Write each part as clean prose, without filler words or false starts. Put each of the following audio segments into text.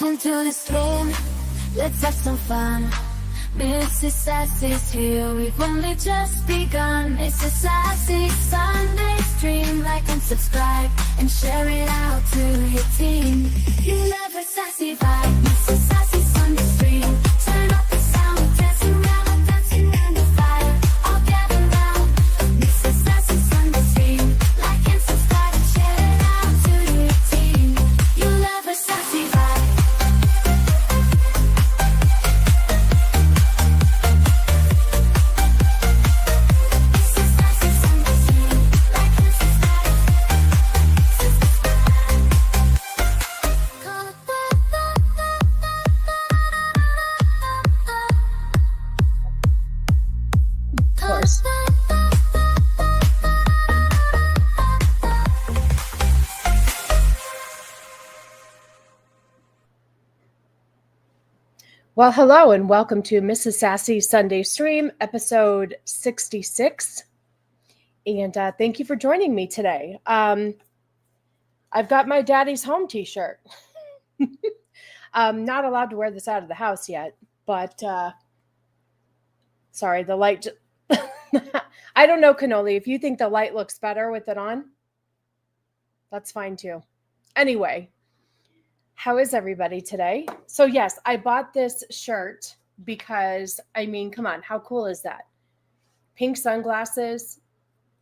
into the stream, let's have some fun. Mrs. Sassy's here, we've only just begun. It's a Sassy Sunday stream. Like and subscribe and share it out to your team. You love a sassy vibe, Mrs. Sassy Sunday stream. Turn up the sound, we're dancing around the fire. All gather round, Mrs. Sassy Sunday stream. Like and subscribe and share it out to your team. You love a sassy vibe. Well, hello and welcome to Mrs. Sassy's Sunday Stream, episode 66. And thank you for joining me today. I've got my daddy's home t-shirt. I'm not allowed to wear this out of the house yet, but sorry, the light. I don't know, Cannoli, if you think the light looks better with it on, that's fine too. Anyway. How is everybody today? So yes, I bought this shirt because, I mean, come on, how cool is that? Pink sunglasses,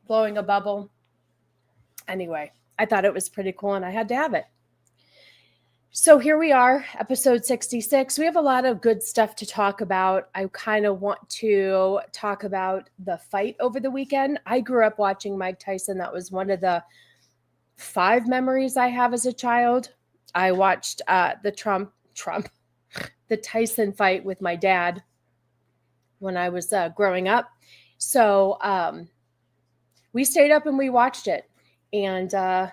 blowing a bubble. Anyway, I thought it was pretty cool and I had to have it. So here we are, episode 66. We have a lot of good stuff to talk about. I kind of want to talk about the fight over the weekend. I grew up watching Mike Tyson. That was one of the 5 memories I have as a child. I watched the Tyson fight with my dad when I was growing up. So we stayed up and we watched it. And I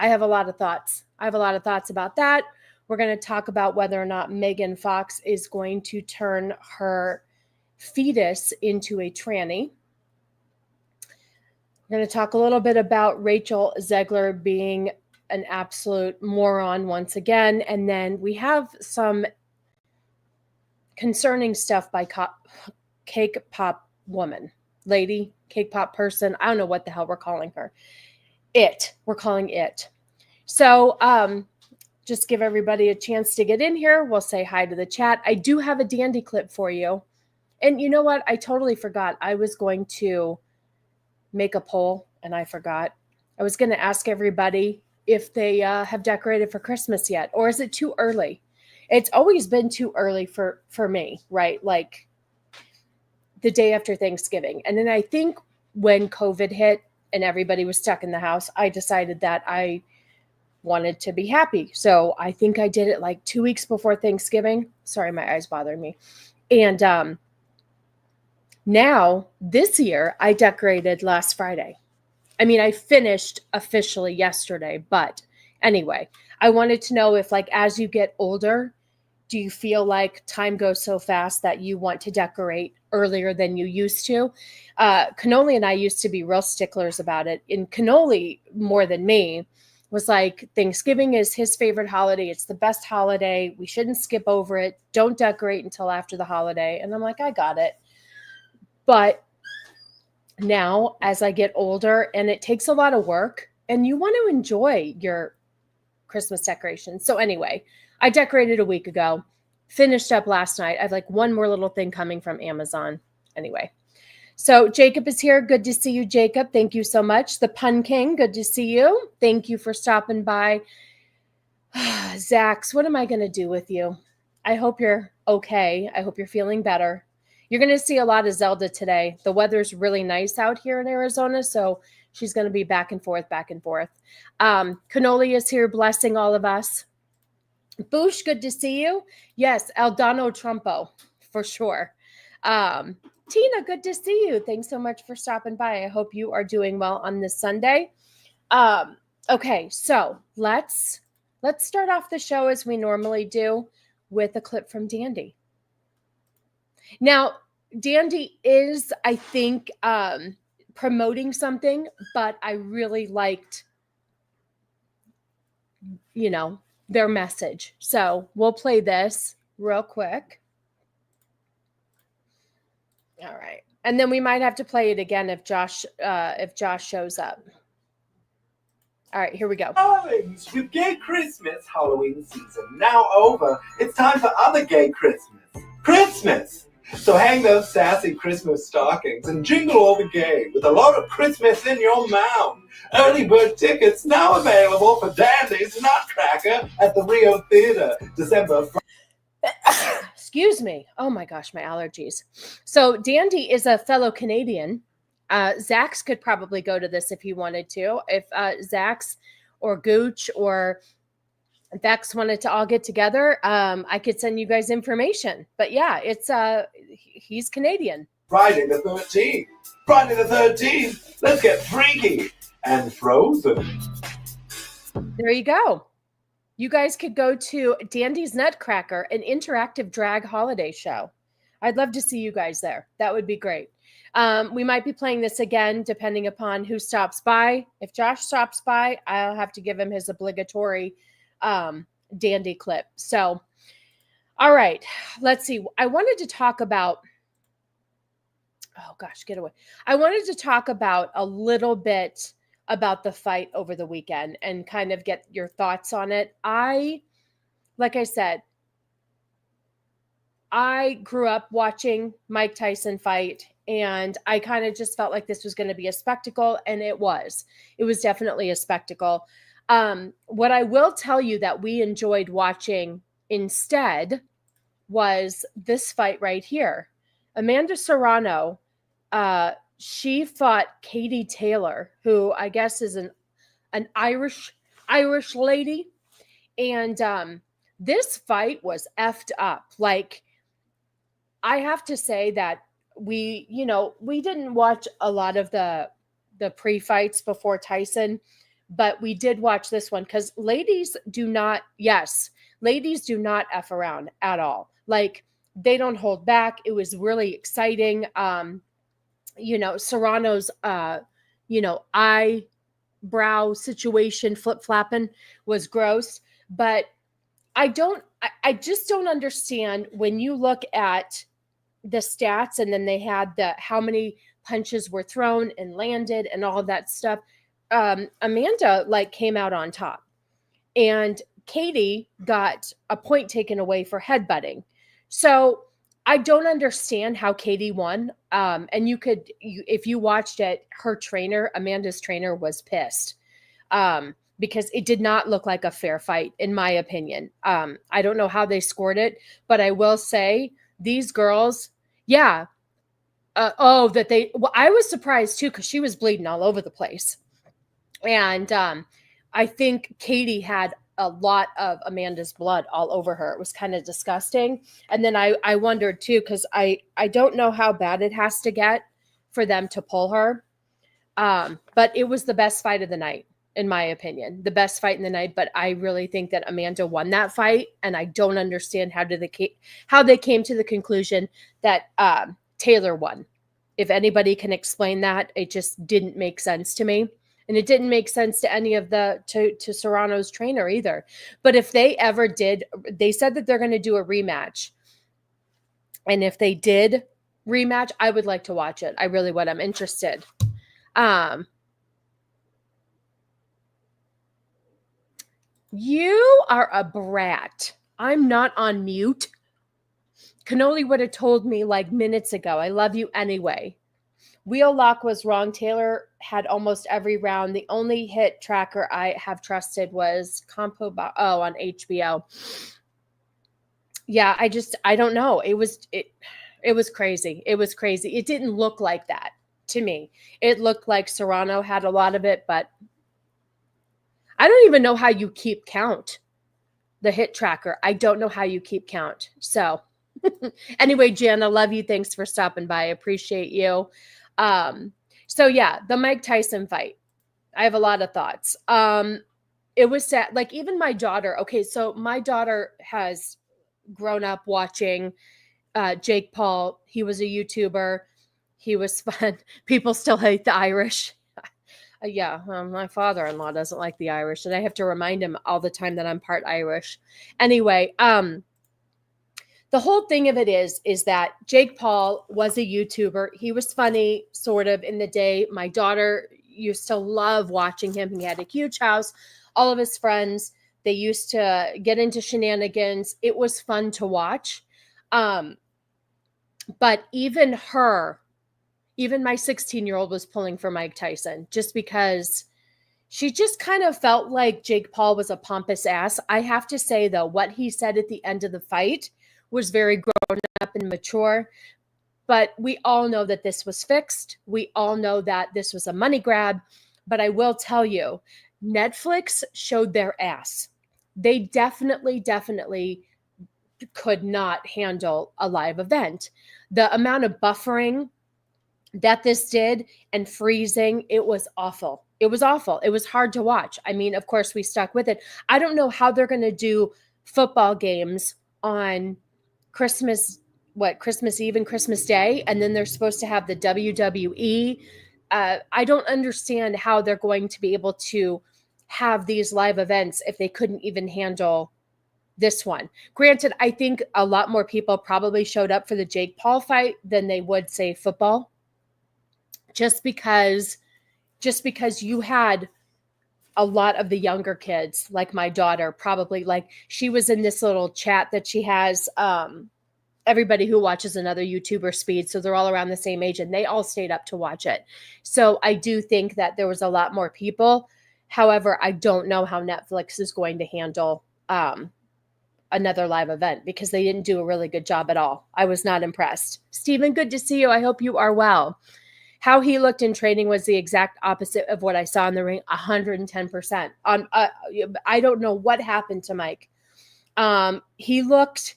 have a lot of thoughts. I have a lot of thoughts about that. We're going to talk about whether or not Megan Fox is going to turn her fetus into a tranny. We're going to talk a little bit about Rachelzegler being an absolute moron once again. And then we have some concerning stuff by cake pop woman, lady, cake pop person. I don't know what the hell we're calling her. We're calling it. So just give everybody a chance to get in here. We'll say hi to the chat. I do have a dandy clip for you. And you know what? I totally forgot. I was going to make a poll and I forgot. I was going to ask everybody if they have decorated for Christmas yet, or is it too early? It's always been too early for me, right? Like the day after Thanksgiving. And then I think when COVID hit and everybody was stuck in the house, I decided that I wanted to be happy. So I think I did it like 2 weeks before Thanksgiving. Sorry, my eyes bothering me. And now this year I decorated last Friday. I mean, I finished officially yesterday, but anyway, I wanted to know if, like, as you get older, do you feel like time goes so fast that you want to decorate earlier than you used to? Cannoli and I used to be real sticklers about it. And Cannoli, more than me, was like, Thanksgiving is his favorite holiday. It's the best holiday. We shouldn't skip over it. Don't decorate until after the holiday. And I'm like, I got it. But now, as I get older, and it takes a lot of work, and you want to enjoy your Christmas decorations. So anyway, I decorated a week ago, finished up last night. I have like one more little thing coming from Amazon. Anyway, so Jacob is here. Good to see you, Jacob. Thank you so much. The Pun King, good to see you. Thank you for stopping by. Zax, what am I going to do with you? I hope you're okay. I hope you're feeling better. You're going to see a lot of Zelda today. The weather's really nice out here in Arizona, so she's going to be back and forth, back and forth. Cannoli is here blessing all of us. Boosh, good to see you. Yes, Eldano Trumpo, for sure. Tina, good to see you. Thanks so much for stopping by. I hope you are doing well on this Sunday. Okay, so let's start off the show as we normally do with a clip from Dandy. Now, Dandy is, I think, promoting something, but I really liked, their message. So we'll play this real quick. All right. And then we might have to play it again if Josh shows up. All right, here we go. Darlings, with Gay Christmas Halloween season now over, it's time for other gay Christmas. Christmas! So hang those sassy Christmas stockings and jingle all the gay with a lot of Christmas in your mouth. Early bird tickets now available for Dandy's Nutcracker at the Rio Theater, December 1st. Excuse me. Oh my gosh, my allergies. So Dandy is a fellow Canadian. Zax could probably go to this if he wanted to. If Zax or Gooch or Vex wanted to all get together, I could send you guys information. But yeah, he's Canadian. Friday the 13th. Friday the 13th. Let's get freaky and frozen. There you go. You guys could go to Dandy's Nutcracker, an interactive drag holiday show. I'd love to see you guys there. That would be great. We might be playing this again, depending upon who stops by. If Josh stops by, I'll have to give him his obligatory Dandy clip. So, all right, let's see. I wanted to talk about, oh gosh, get away. I wanted to talk about a little bit about the fight over the weekend and kind of get your thoughts on it. Like I said, I grew up watching Mike Tyson fight, and I kind of just felt like this was going to be a spectacle, and it was. It was definitely a spectacle. What I will tell you that we enjoyed watching instead was this fight right here. Amanda Serrano, she fought Katie Taylor, who I guess is an Irish lady. And this fight was effed up. Like, I have to say that we didn't watch a lot of the pre-fights before Tyson, but we did watch this one because ladies do not F around at all. Like, they don't hold back. It was really exciting. Serrano's, eyebrow situation, flip-flapping was gross, but I just don't understand when you look at the stats and then they had how many punches were thrown and landed and all of that stuff. Amanda came out on top, and Katie got a point taken away for headbutting. So I don't understand how Katie won. And if you watched it, Amanda's trainer was pissed. Because it did not look like a fair fight, in my opinion. I don't know how they scored it, but I will say these girls, yeah. I was surprised too, because she was bleeding all over the place. And I think Katie had a lot of Amanda's blood all over her. It was kind of disgusting. And then I wondered too, because I don't know how bad it has to get for them to pull her. But it was the best fight of the night, in my opinion, the best fight in the night. But I really think that Amanda won that fight. And I don't understand how they came to the conclusion that Taylor won. If anybody can explain that, it just didn't make sense to me. And it didn't make sense to any of to Serrano's trainer either. But if they ever did, they said that they're going to do a rematch. And if they did rematch, I would like to watch it. I really would. I'm interested. You are a brat. I'm not on mute. Cannoli would have told me minutes ago. I love you anyway. Wheel lock was wrong. Taylor had almost every round. The only hit tracker I have trusted was on HBO. Yeah, I don't know. It was crazy. It was crazy. It didn't look like that to me. It looked like Serrano had a lot of it, but I don't even know how you keep count. The hit tracker. I don't know how you keep count. So anyway, Jen, I love you. Thanks for stopping by. I appreciate you. So yeah, the Mike Tyson fight. I have a lot of thoughts. It was sad. Even my daughter. Okay, so my daughter has grown up watching Jake Paul. He was a YouTuber. He was fun. People still hate the Irish. Yeah, my father-in-law doesn't like the Irish, and I have to remind him all the time that I'm part Irish. Anyway, the whole thing of it is that Jake Paul was a YouTuber. He was funny, sort of, in the day. My daughter used to love watching him. He had a huge house, all of his friends. They used to get into shenanigans. It was fun to watch. But even my 16-year-old was pulling for Mike Tyson just because she just kind of felt like Jake Paul was a pompous ass. I have to say, though, what he said at the end of the fight was very grown up and mature. But we all know that this was fixed. We all know that this was a money grab. But I will tell you, Netflix showed their ass. They definitely could not handle a live event. The amount of buffering that this did and freezing, it was awful. It was awful. It was hard to watch. I mean, of course, we stuck with it. I don't know how they're going to do football games on Christmas Eve and Christmas Day, and then they're supposed to have the WWE. I don't understand how they're going to be able to have these live events if they couldn't even handle this one. Granted, I think a lot more people probably showed up for the Jake Paul fight than they would, say, football. Just because you had a lot of the younger kids, like my daughter, probably, like, she was in this little chat that she has, everybody who watches another YouTuber speed. So they're all around the same age and they all stayed up to watch it. So I do think that there was a lot more people. However, I don't know how Netflix is going to handle another live event because they didn't do a really good job at all. I was not impressed. Stephen, good to see you. I hope you are well. How he looked in training was the exact opposite of what I saw in the ring, 110%. I don't know what happened to Mike. He looked,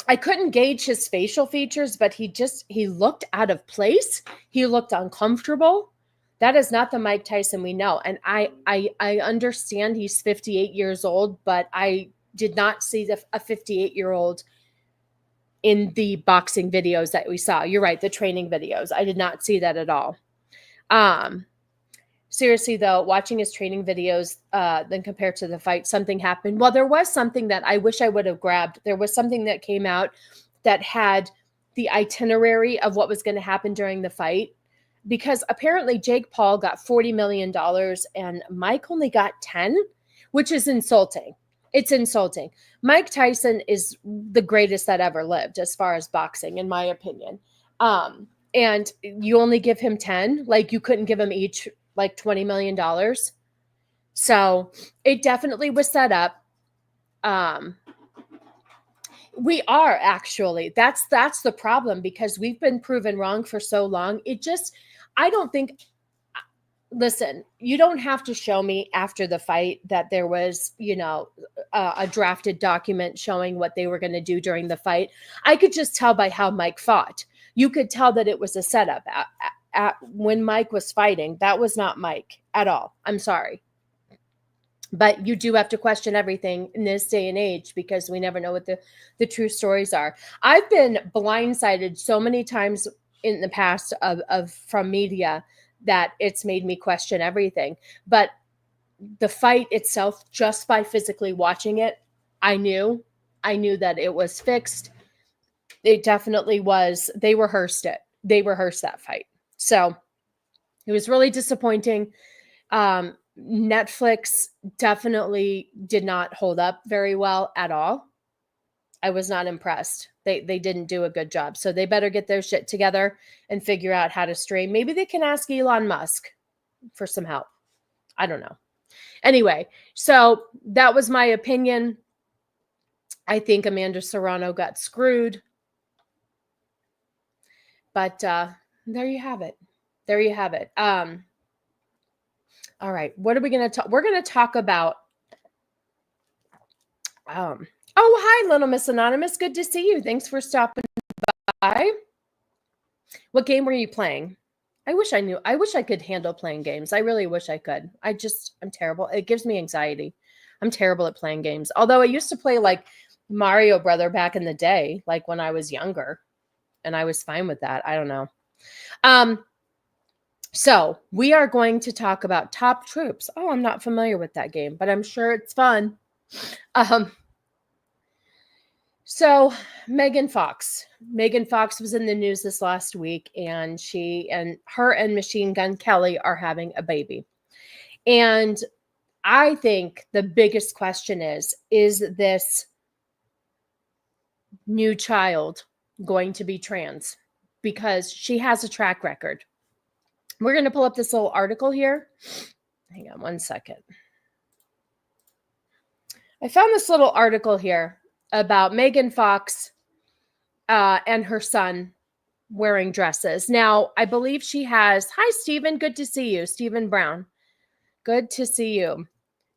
I couldn't gauge his facial features, but he looked out of place. He looked uncomfortable. That is not the Mike Tyson we know. And I understand he's 58 years old, but I did not see a 58-year-old in the boxing videos that we saw. You're right, the training videos. I did not see that at all. Seriously, though, watching his training videos, then compared to the fight, something happened. Well, there was something that I wish I would have grabbed. There was something that came out that had the itinerary of what was going to happen during the fight. Because apparently Jake Paul got $40 million and Mike only got 10, which is insulting. It's insulting. Mike Tyson is the greatest that ever lived as far as boxing, in my opinion. And you only give him 10, like you couldn't give him each like $20 million. So it definitely was set up. We are actually, that's the problem because we've been proven wrong for so long. I don't think, listen, you don't have to show me after the fight that there was, a drafted document showing what they were going to do during the fight. I could just tell by how Mike fought. You could tell that it was a setup. When Mike was fighting, that was not Mike at all. I'm sorry. But you do have to question everything in this day and age because we never know what the true stories are. I've been blindsided so many times in the past from media that it's made me question everything. But the fight itself, just by physically watching it, I knew that it was fixed. It definitely was. They rehearsed it. They rehearsed that fight. So it was really disappointing. Netflix definitely did not hold up very well at all. I was not impressed. They didn't do a good job. So they better get their shit together and figure out how to stream. Maybe they can ask Elon Musk for some help. I don't know. Anyway, so that was my opinion. I think Amanda Serrano got screwed. But there you have it. There you have it. All right. What are we going to talk? We're going to talk about. Oh, hi, Little Miss Anonymous. Good to see you. Thanks for stopping by. What game were you playing? I wish I knew. I wish I could handle playing games. I really wish I could. I'm terrible. It gives me anxiety. I'm terrible at playing games. Although I used to play like Mario Brother back in the day, like when I was younger, and I was fine with that. I don't know. So we are going to talk about Top Troops. Oh, I'm not familiar with that game, but I'm sure it's fun. So Megan Fox was in the news this last week, and her and Machine Gun Kelly are having a baby. And I think the biggest question is this new child going to be trans? Because she has a track record. We're going to pull up this little article here. Hang on one second. I found this little article here about Megan Fox and her son wearing dresses. Now, I believe she has, hi, Stephen, good to see you. Stephen Brown, good to see you.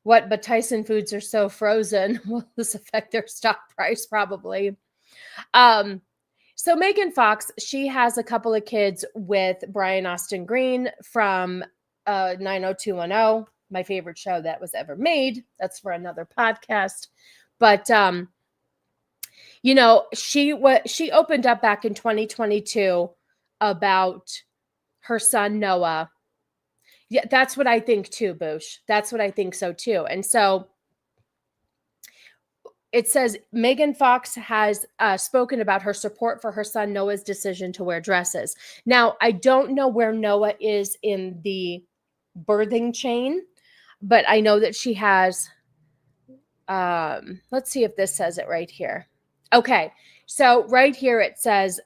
What, but Tyson Foods are so frozen. Will this affect their stock price? Probably. So Megan Fox, she has a couple of kids with Brian Austin Green from 90210, my favorite show that was ever made. That's for another podcast. But, she opened up back in 2022 about her son, Noah. Yeah, that's what I think too, Boosh. That's what I think so too. And so it says Megan Fox has spoken about her support for her son Noah's decision to wear dresses. Now, I don't know where Noah is in the birthing chain, but I know that she has, let's see if this says it right here. Okay, so right here it says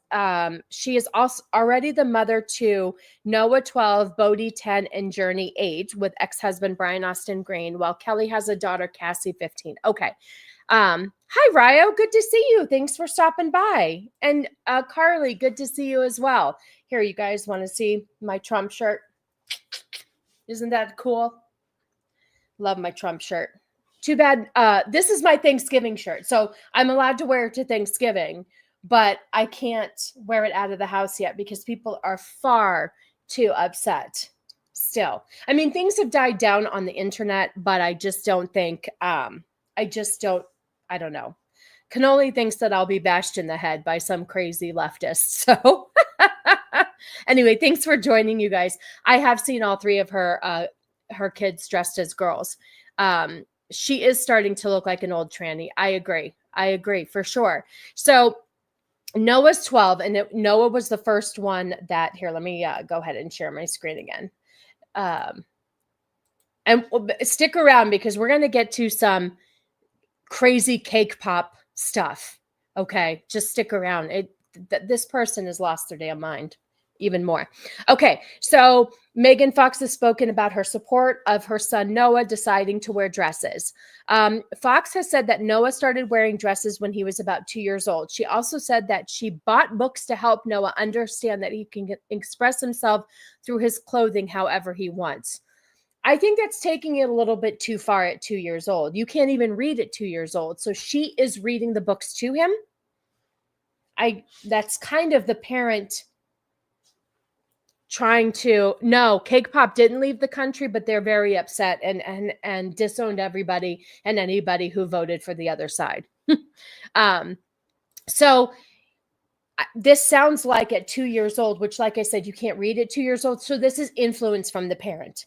she is also already the mother to Noah 12, Bodhi 10, and Journey 8 with ex-husband Brian Austin Green, while Kelly has a daughter, Cassie 15. Okay. Hi, Ryo. Good to see you. Thanks for stopping by. And Carly, good to see you as well. Here, you guys want to see my Trump shirt? Isn't that cool? Love my Trump shirt. Too bad. This is my Thanksgiving shirt. So I'm allowed to wear it to Thanksgiving, but I can't wear it out of the house yet because people are far too upset still. I mean, things have died down on the internet, but I just don't think, I don't know. Cannoli thinks that I'll be bashed in the head by some crazy leftist. So anyway, thanks for joining, you guys. I have seen all three of her kids dressed as girls. She is starting to look like an old tranny. I agree for sure. So Noah's 12, and Noah was the first one that, here, let me go ahead and share my screen again. And stick around because we're going to get to some crazy cake pop stuff. Okay, just stick around. This person has lost their damn mind even more. Okay, so Megan Fox has spoken about her support of her son Noah deciding to wear dresses. Fox has said that Noah started wearing dresses when he was about 2 years old. She also said that she bought books to help Noah understand that he can express himself through his clothing however he wants. I think that's taking it a little bit too far at 2 years old. You can't even read at 2 years old. So she is reading the books to him. That's kind of the parent trying to, no, Cake Pop didn't leave the country, but they're very upset and disowned everybody and anybody who voted for the other side. So this sounds like at 2 years old, which, like I said, you can't read at 2 years old. So this is influence from the parent.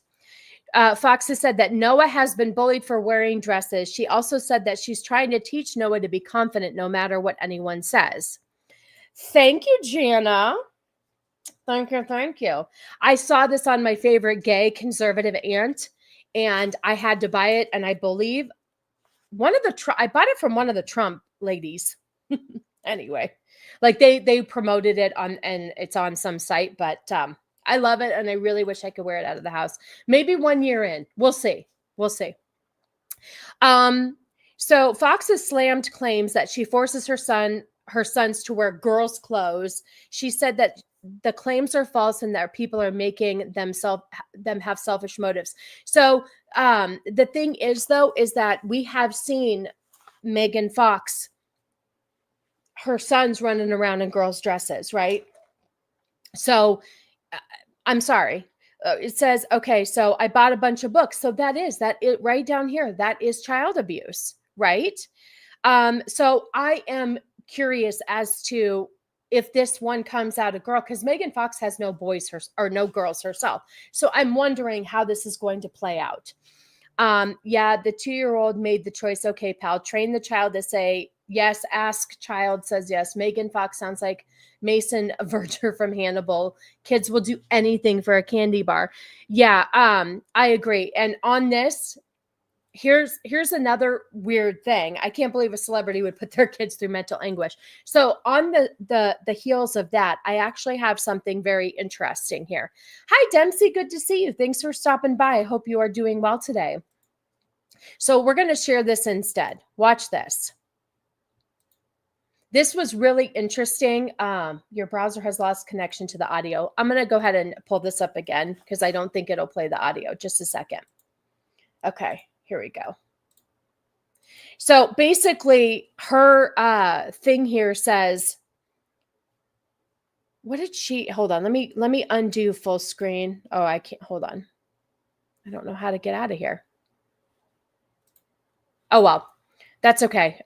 Fox has said that Noah has been bullied for wearing dresses. She also said that she's trying to teach Noah to be confident no matter what anyone says. Thank you, Jana. Thank you. I saw this on my favorite gay conservative aunt, and I had to buy it. And I believe I bought it from one of the Trump ladies. Anyway, like they promoted it and it's on some site, but I love it, and I really wish I could wear it out of the house. Maybe 1 year in. We'll see. So Fox has slammed claims that she forces her sons to wear girls' clothes. She said that the claims are false and that people are making them have selfish motives. So the thing is, though, is that we have seen Megan Fox, her sons running around in girls' dresses, right? So I'm sorry. It says, okay, so I bought a bunch of books. So that right down here, that is child abuse, right? So I am curious as to if this one comes out a girl, because Megan Fox has no boys or no girls herself. So I'm wondering how this is going to play out. Yeah, the 2-year-old made the choice. Okay, pal, train the child to say yes. Ask child says yes. Megan Fox sounds like Mason Verger from Hannibal. Kids will do anything for a candy bar. Yeah, I agree. And on this, here's another weird thing. I can't believe a celebrity would put their kids through mental anguish. So on the heels of that, I actually have something very interesting here. Hi, Dempsey. Good to see you. Thanks for stopping by. I hope you are doing well today. So we're going to share this instead. Watch this. This was really interesting. Your browser has lost connection to the audio. I'm going to go ahead and pull this up again because I don't think it'll play the audio. Just a second. Okay, here we go. So basically her thing here says, what did she, hold on, let me undo full screen. Oh, I can't, hold on. I don't know how to get out of here. Oh, well, that's okay.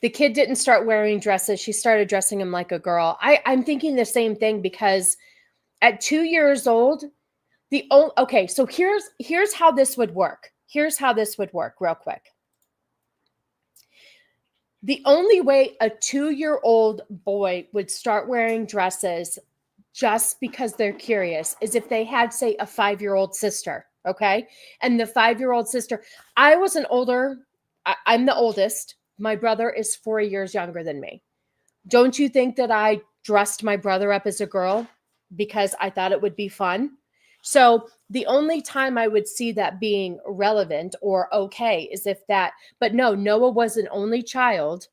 The kid didn't start wearing dresses. She started dressing him like a girl. I'm thinking the same thing because at 2 years old, okay, so here's how this would work. Here's how this would work real quick. The only way a 2-year-old boy would start wearing dresses just because they're curious is if they had, say, a 5-year-old sister, okay? And the 5-year-old sister, I'm the oldest. My brother is 4 years younger than me. Don't you think that I dressed my brother up as a girl because I thought it would be fun? So the only time I would see that being relevant or okay is if that, but no, Noah was an only child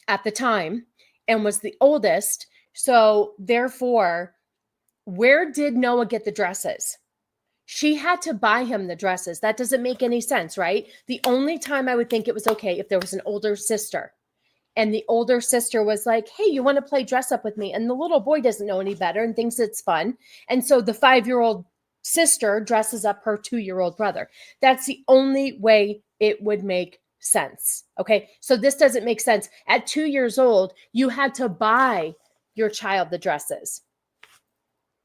at the time and was the oldest. So therefore, where did Noah get the dresses? She had to buy him the dresses. That doesn't make any sense, right? The only time I would think it was okay if there was an older sister and the older sister was like, hey, you want to play dress up with me? And the little boy doesn't know any better and thinks it's fun. And so the 5-year-old sister dresses up her 2-year-old brother. That's the only way it would make sense. Okay. So this doesn't make sense. At 2 years old, you had to buy your child the dresses.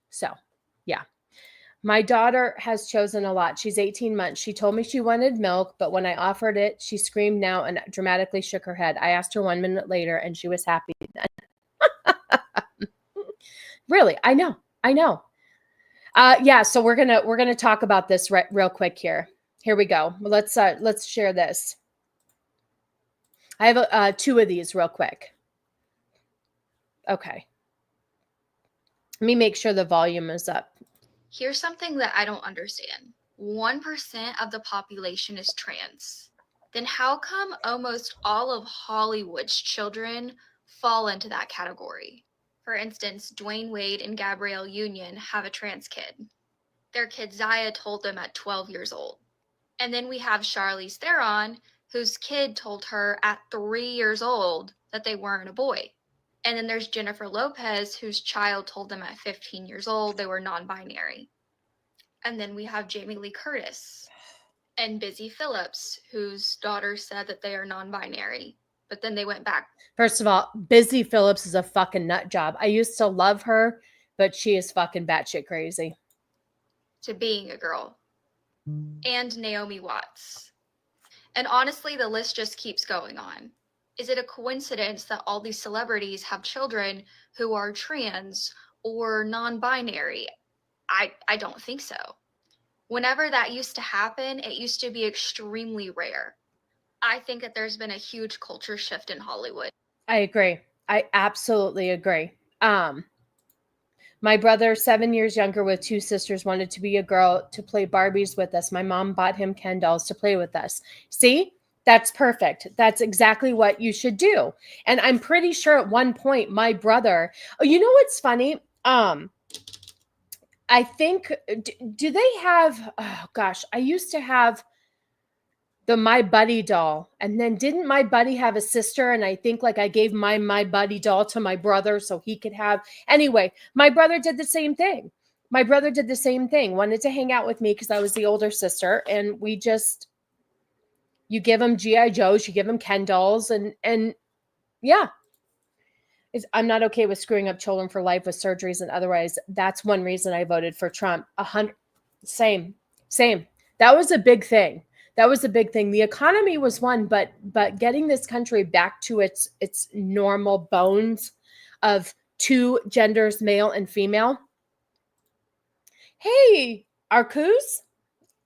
So yeah. My daughter has chosen a lot. She's 18 months. She told me she wanted milk, but when I offered it, she screamed no and dramatically shook her head. I asked her 1 minute later and she was happy then. Really? I know. Yeah, so we're gonna talk about this real quick here. Here we go. Let's share this. I have 2 of these real quick. Okay. Let me make sure the volume is up. Here's something that I don't understand. 1% of the population is trans. Then how come almost all of Hollywood's children fall into that category? For instance, Dwayne Wade and Gabrielle Union have a trans kid. Their kid Zaya told them at 12 years old. And then we have Charlize Theron, whose kid told her at 3 years old that they weren't a boy. And then there's Jennifer Lopez, whose child told them at 15 years old they were non-binary. And then we have Jamie Lee Curtis and Busy Phillips, whose daughter said that they are non-binary, but then they went back. First of all, Busy Phillips is a fucking nut job. I used to love her, but she is fucking batshit crazy. To being a girl. And Naomi Watts. And honestly, the list just keeps going on. Is it a coincidence that all these celebrities have children who are trans or non-binary? I don't think so. Whenever that used to happen, it used to be extremely rare. I think that there's been a huge culture shift in Hollywood. I agree. I absolutely agree. My brother, 7 years younger with 2 sisters, wanted to be a girl to play Barbies with us. My mom bought him Ken dolls to play with us. See? That's perfect. That's exactly what you should do. And I'm pretty sure at one point my brother, you know what's funny? I think, do they have, oh gosh, I used to have the My Buddy doll. And then didn't My Buddy have a sister? And I think like I gave My Buddy doll to my brother so he could have, anyway, my brother did the same thing. Wanted to hang out with me because I was the older sister. And we just, you give him GHEY Joes, you give him Ken dolls, and Yeah. I'm not okay with screwing up children for life with surgeries and otherwise. That's one reason I voted for Trump. 100. Same. That was a big thing. The economy was one, but getting this country back to its normal bones of two genders, male and female. Hey, Arcus.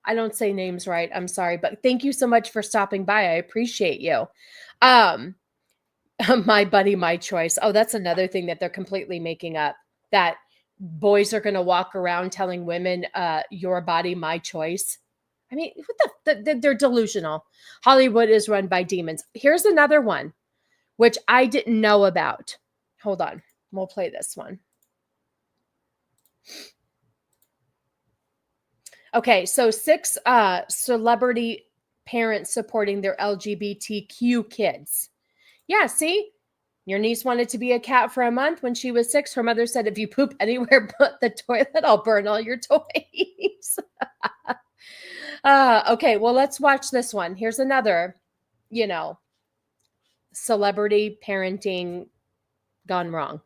I don't say names right. I'm sorry, but thank you so much for stopping by. I appreciate you. My body, my choice. Oh, that's another thing that they're completely making up, that boys are going to walk around telling women, your body, my choice. I mean, what they're delusional. Hollywood is run by demons. Here's another one, which I didn't know about. Hold on. We'll play this one. Okay, so 6 celebrity parents supporting their LGBTQ kids. Yeah, see? Your niece wanted to be a cat for a month. When she was 6, her mother said, if you poop anywhere but the toilet, I'll burn all your toys. Okay, well, let's watch this one. Here's another, celebrity parenting gone wrong.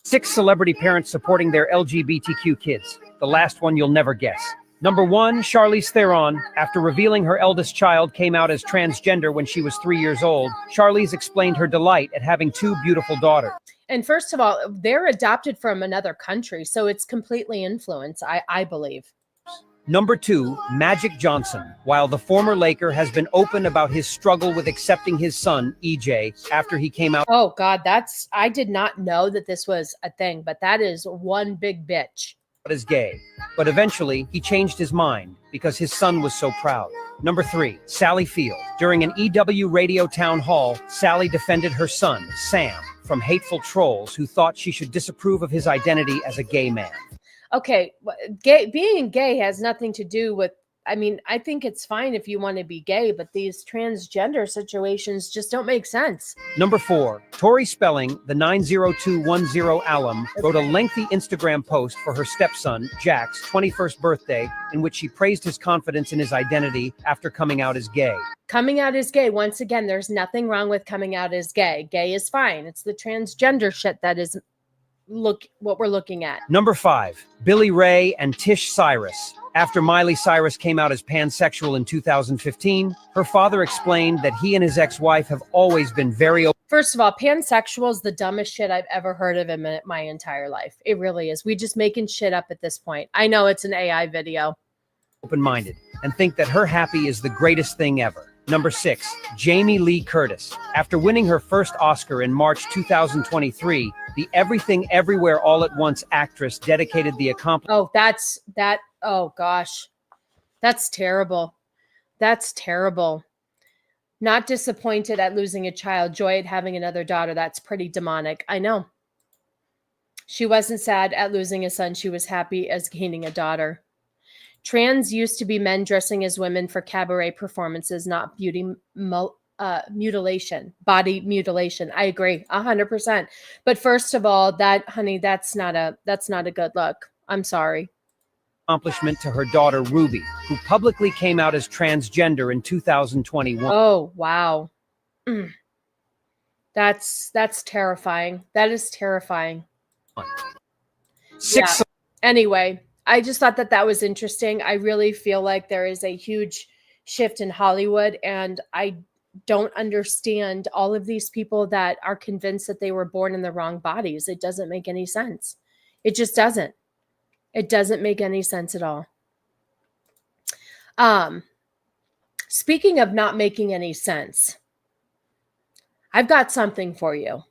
6 celebrity parents supporting their LGBTQ kids. The last one you'll never guess. Number 1, Charlize Theron. After revealing her eldest child came out as transgender when she was 3 years old, Charlize explained her delight at having 2 beautiful daughters. And first of all, they're adopted from another country, so it's completely influenced, I believe. Number 2, Magic Johnson. While the former Laker has been open about his struggle with accepting his son, EJ, after he came out. Oh, God, I did not know that this was a thing, but that is one big bitch. As gay, but eventually he changed his mind because his son was so proud. Number 3, Sally Field. During an EW radio town hall, Sally defended her son, Sam, from hateful trolls who thought she should disapprove of his identity as a gay man. Okay, being gay has nothing to do with, I think it's fine if you want to be gay, but these transgender situations just don't make sense. Number 4, Tori Spelling, the 90210 alum, wrote a lengthy Instagram post for her stepson, Jack's 21st birthday, in which she praised his confidence in his identity after coming out as gay. Coming out as gay, once again, there's nothing wrong with coming out as gay. Gay is fine. It's the transgender shit that is what we're looking at. Number 5, Billy Ray and Tish Cyrus. After Miley Cyrus came out as pansexual in 2015, her father explained that he and his ex-wife have always been very open. First of all, pansexual is the dumbest shit I've ever heard of in my entire life. It really is. We just making shit up at this point. I know it's an AI video. Open-minded and think that her happy is the greatest thing ever. Number 6, Jamie Lee Curtis. After winning her first Oscar in March 2023, the Everything Everywhere All at Once actress dedicated the accomplishment. Oh gosh, that's terrible. That's terrible. Not disappointed at losing a child, joy at having another daughter. That's pretty demonic. I know. She wasn't sad at losing a son. She was happy as gaining a daughter. Trans used to be men dressing as women for cabaret performances, not mutilation, body mutilation. I agree 100%. But first of all, that's not a good look. I'm sorry. Accomplishment to her daughter Ruby, who publicly came out as transgender in 2021. Oh, wow. That's terrifying. That is terrifying. 6. Yeah. Anyway, I just thought that was interesting. I really feel like there is a huge shift in Hollywood, and I don't understand all of these people that are convinced that they were born in the wrong bodies. It doesn't make any sense. It just doesn't. It doesn't make any sense at all. Speaking of not making any sense, I've got something for you.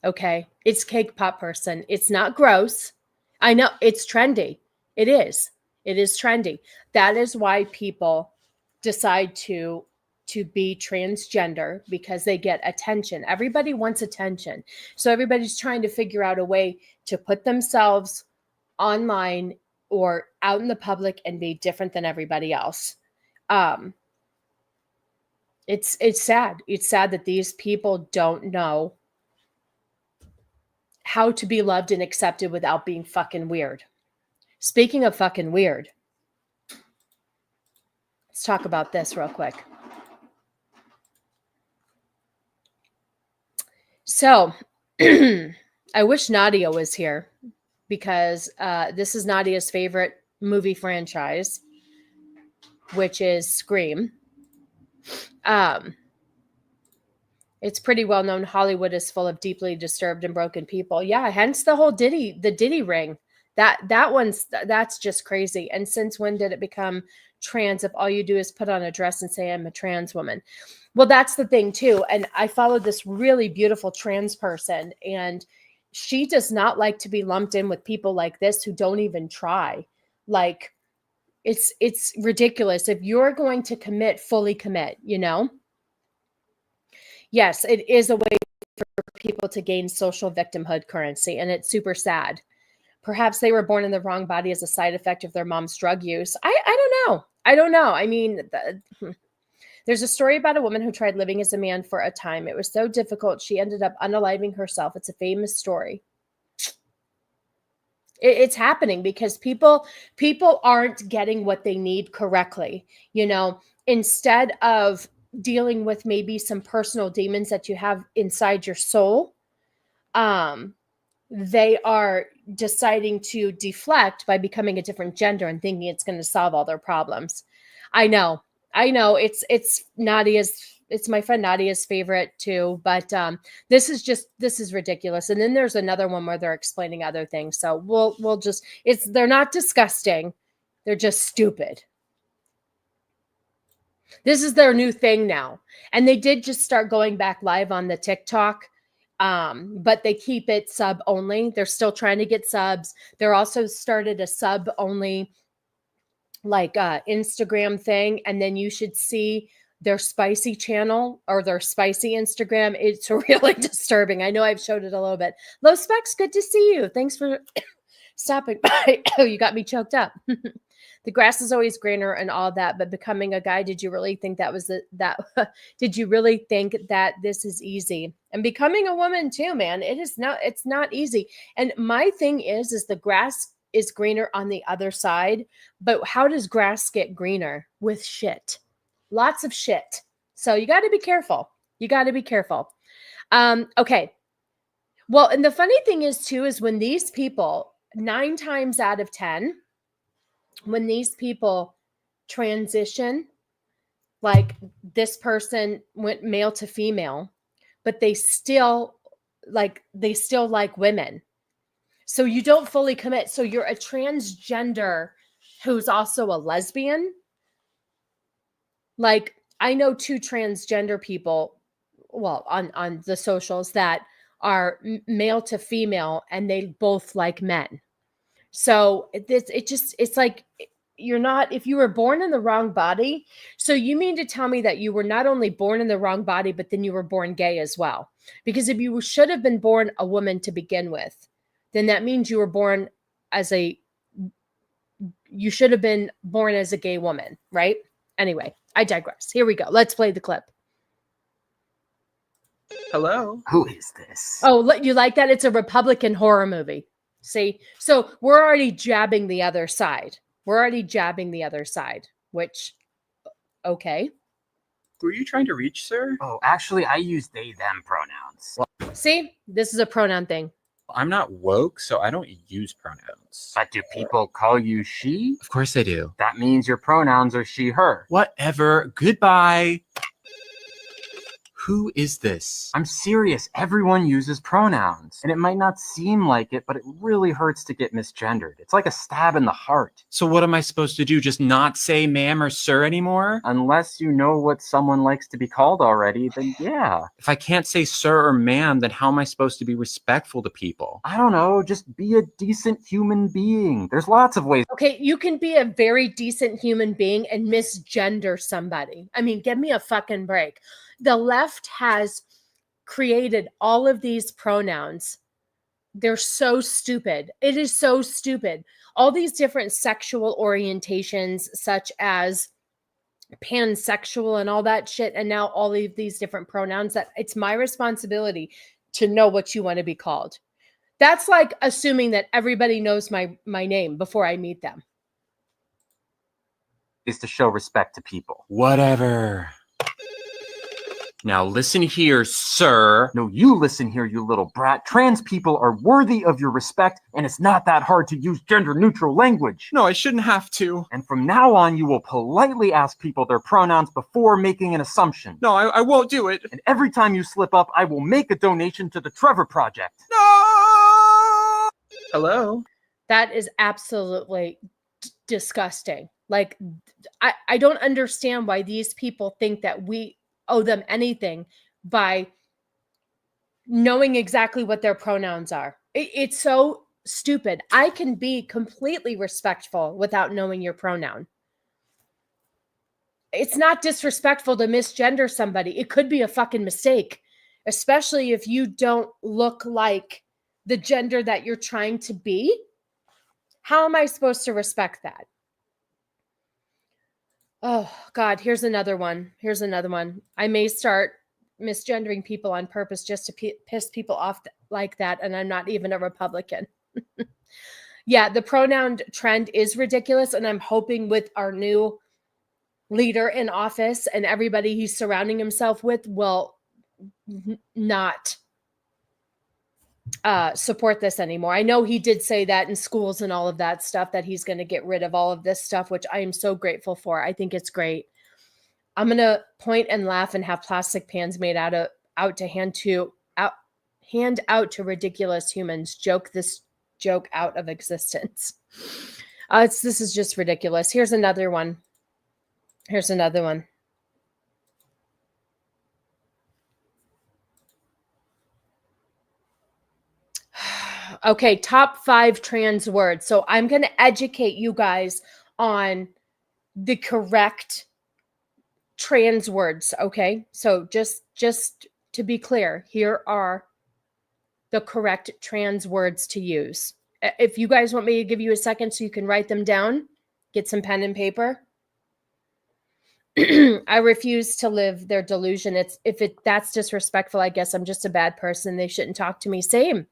Okay. It's Cake Pop Person. It's not gross. I know it's trendy. It is. It is trendy. That is why people decide to be transgender, because they get attention. Everybody wants attention. So everybody's trying to figure out a way to put themselves online or out in the public and be different than everybody else. It's sad. It's sad that these people don't know how to be loved and accepted without being fucking weird. Speaking of fucking weird, let's talk about this real quick. So I wish Nadia was here because this is Nadia's favorite movie franchise, which is Scream. It's pretty well known Hollywood is full of deeply disturbed and broken people. Yeah, hence the whole Diddy ring. That's just crazy. And since when did it become trans if all you do is put on a dress and say I'm a trans woman? Well, that's the thing too. And I followed this really beautiful trans person, and she does not like to be lumped in with people like this who don't even try. Like, it's ridiculous. If you're going to commit, fully commit, you know? Yes, it is a way for people to gain social victimhood currency, and it's super sad. Perhaps they were born in the wrong body as a side effect of their mom's drug use. I don't know. I don't know. I mean, there's a story about a woman who tried living as a man for a time. It was so difficult, she ended up unaliving herself. It's a famous story. It's happening because people aren't getting what they need correctly. You know, instead of dealing with maybe some personal demons that you have inside your soul, they are deciding to deflect by becoming a different gender and thinking it's going to solve all their problems. I know it's my friend Nadia's favorite too, but this is ridiculous. And then there's another one where they're explaining other things. So we'll just, they're not disgusting. They're just stupid. This is their new thing now. And they did just start going back live on the TikTok. But they keep it sub only. They're still trying to get subs. They're also started a sub only like Instagram thing. And then you should see their spicy channel or their spicy Instagram. It's really disturbing. I know I've showed it a little bit. Low Specs, good to see you. Thanks for stopping by. Oh, you got me choked up. The grass is always greener and all that, but becoming a guy, did you really think did you really think that this is easy? And becoming a woman too, man, it's not easy. And my thing is the grass is greener on the other side, but how does grass get greener? With shit. Lots of shit. So you got to be careful. Okay. Well, and the funny thing is too, is when these people, 9 times out of 10, when these people transition, like this person went male to female, but they still like women. So you don't fully commit. So you're a transgender who's also a lesbian. Like, I know 2 transgender people, well, on the socials that are male to female, and they both like men. So it's like, you're not, if you were born in the wrong body. So you mean to tell me that you were not only born in the wrong body, but then you were born gay as well? Because if you should have been born a woman to begin with, then that means you were born you should have been born as a gay woman, right? Anyway, I digress. Here we go. Let's play the clip. Hello? Who is this? Oh, you like that? It's a Republican horror movie. See? So we're already jabbing the other side. Which, okay. Who are you trying to reach, sir? Oh, actually, I use they, them pronouns. See? This is a pronoun thing. I'm not woke, so I don't use pronouns. But do people call you she? Of course they do. That means your pronouns are she, her. Whatever. Goodbye. Who is this? I'm serious. Everyone uses pronouns. And it might not seem like it, but it really hurts to get misgendered. It's like a stab in the heart. So what am I supposed to do? Just not say ma'am or sir anymore? Unless you know what someone likes to be called already, then yeah. If I can't say sir or ma'am, then how am I supposed to be respectful to people? I don't know. Just be a decent human being. There's lots of ways. Okay, you can be a very decent human being and misgender somebody. I mean, give me a fucking break. The left has created all of these pronouns. They're so stupid. It is so stupid. All these different sexual orientations, such as pansexual and all that shit, and now all of these different pronouns, that it's my responsibility to know what you want to be called. That's like assuming that everybody knows my name before I meet them. Is to show respect to people. Whatever. Now listen here, sir. No, you listen here, you little brat. Trans people are worthy of your respect, and it's not that hard to use gender-neutral language. No, I shouldn't have to. And from now on, you will politely ask people their pronouns before making an assumption. No, I won't do it. And every time you slip up, I will make a donation to the Trevor Project. No! Hello? That is absolutely disgusting. Like, I don't understand why these people think that we owe them anything by knowing exactly what their pronouns are. It's so stupid. I can be completely respectful without knowing your pronoun. It's not disrespectful to misgender somebody. It could be a fucking mistake, especially if you don't look like the gender that you're trying to be. How am I supposed to respect that? Oh, God, here's another one. Here's another one. I may start misgendering people on purpose just to piss people off like that, and I'm not even a Republican. Yeah, the pronoun trend is ridiculous, and I'm hoping with our new leader in office and everybody he's surrounding himself with will not support this anymore. I know he did say that in schools and all of that stuff, that he's going to get rid of all of this stuff, which I am so grateful for. I think it's great. I'm going to point and laugh and have plastic pans made out to hand out to ridiculous humans. Joke this joke out of existence. This is just ridiculous. Here's another one. Here's another one. Okay, top 5 trans words. So I'm going to educate you guys on the correct trans words, okay? So just to be clear, here are the correct trans words to use. If you guys want me to give you a second so you can write them down, get some pen and paper. I refuse to live their delusion. That's disrespectful, I guess I'm just a bad person. They shouldn't talk to me. Same.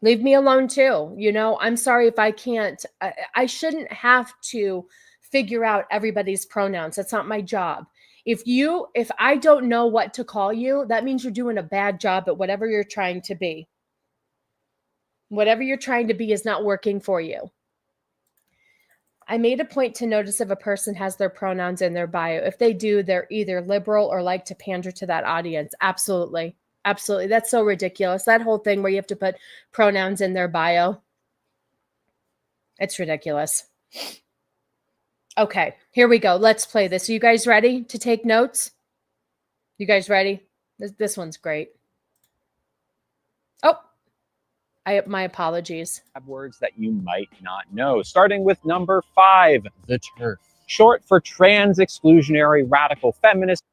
Leave me alone too. You know, I'm sorry if I can't. I shouldn't have to figure out everybody's pronouns. That's not my job. If I don't know what to call you, that means you're doing a bad job at whatever you're trying to be. Whatever you're trying to be is not working for you. I made a point to notice if a person has their pronouns in their bio. If they do, they're either liberal or like to pander to that audience. Absolutely. Absolutely. That's so ridiculous. That whole thing where you have to put pronouns in their bio. It's ridiculous. Okay, here we go. Let's play this. Are you guys ready to take notes? You guys ready? This one's great. Oh, my apologies. Words that you might not know. Starting with number 5, the TERF. Short for trans exclusionary radical feminist.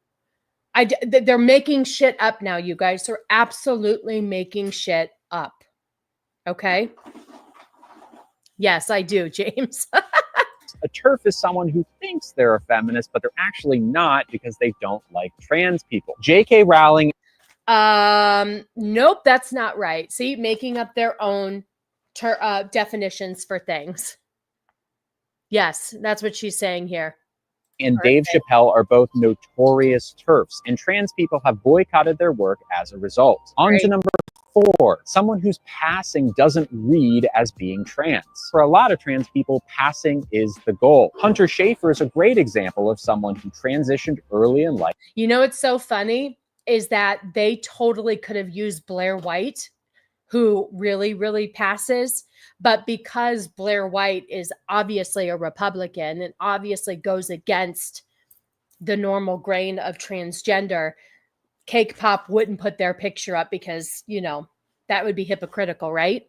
They're making shit up now, you guys. They're absolutely making shit up. Okay? Yes, I do, James. A TERF is someone who thinks they're a feminist, but they're actually not because they don't like trans people. J.K. Rowling. Nope, that's not right. See, making up their own definitions for things. Yes, that's what she's saying here. And Dave Chappelle are both notorious TERFs, and trans people have boycotted their work as a result. On to number 4, someone who's passing doesn't read as being trans. For a lot of trans people, passing is the goal. Hunter Schafer is a great example of someone who transitioned early in life. You know what's so funny is that they totally could have used Blair White, who really, really passes. But because Blair White is obviously a Republican and obviously goes against the normal grain of transgender, Cake Pop wouldn't put their picture up because, you know, that would be hypocritical, right?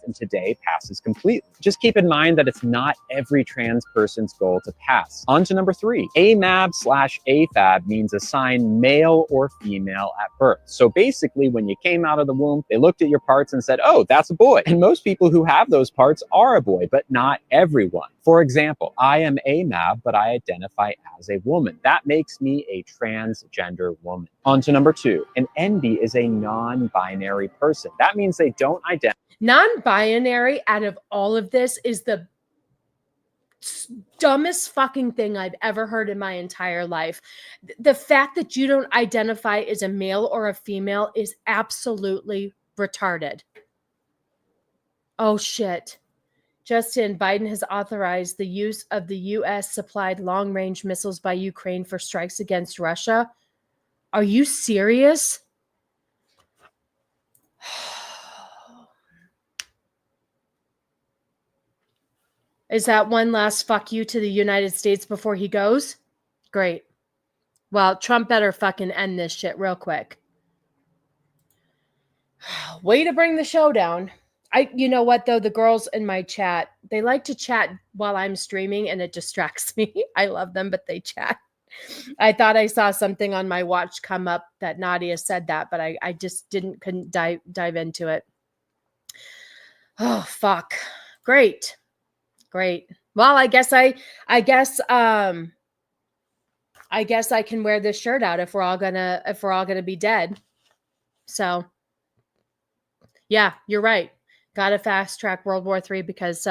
And today passes completely. Just keep in mind that it's not every trans person's goal to pass. On to number 3. AMAB/AFAB means assign male or female at birth. So basically, when you came out of the womb, they looked at your parts and said, oh, that's a boy. And most people who have those parts are a boy, but not everyone. For example, I am AMAB, but I identify as a woman. That makes me a transgender woman. On to number 2. An NB is a non-binary person. That means they don't identify. Non-binary out of all of this is the dumbest fucking thing I've ever heard in my entire life. The fact that you don't identify as a male or a female is absolutely retarded. Oh shit. Justin, Biden has authorized the use of the U.S. supplied long-range missiles by Ukraine for strikes against Russia. Are you serious? Is that one last fuck you to the United States before he goes? Great. Well, Trump better fucking end this shit real quick. Way to bring the show down. You know what though? The girls in my chat, they like to chat while I'm streaming and it distracts me. I love them, but they chat. I thought I saw something on my watch come up that Nadia said that, but I just couldn't dive into it. Oh, fuck. Great. Well, I guess I can wear this shirt out if we're all gonna be dead. So yeah, you're right. Gotta fast track World War III because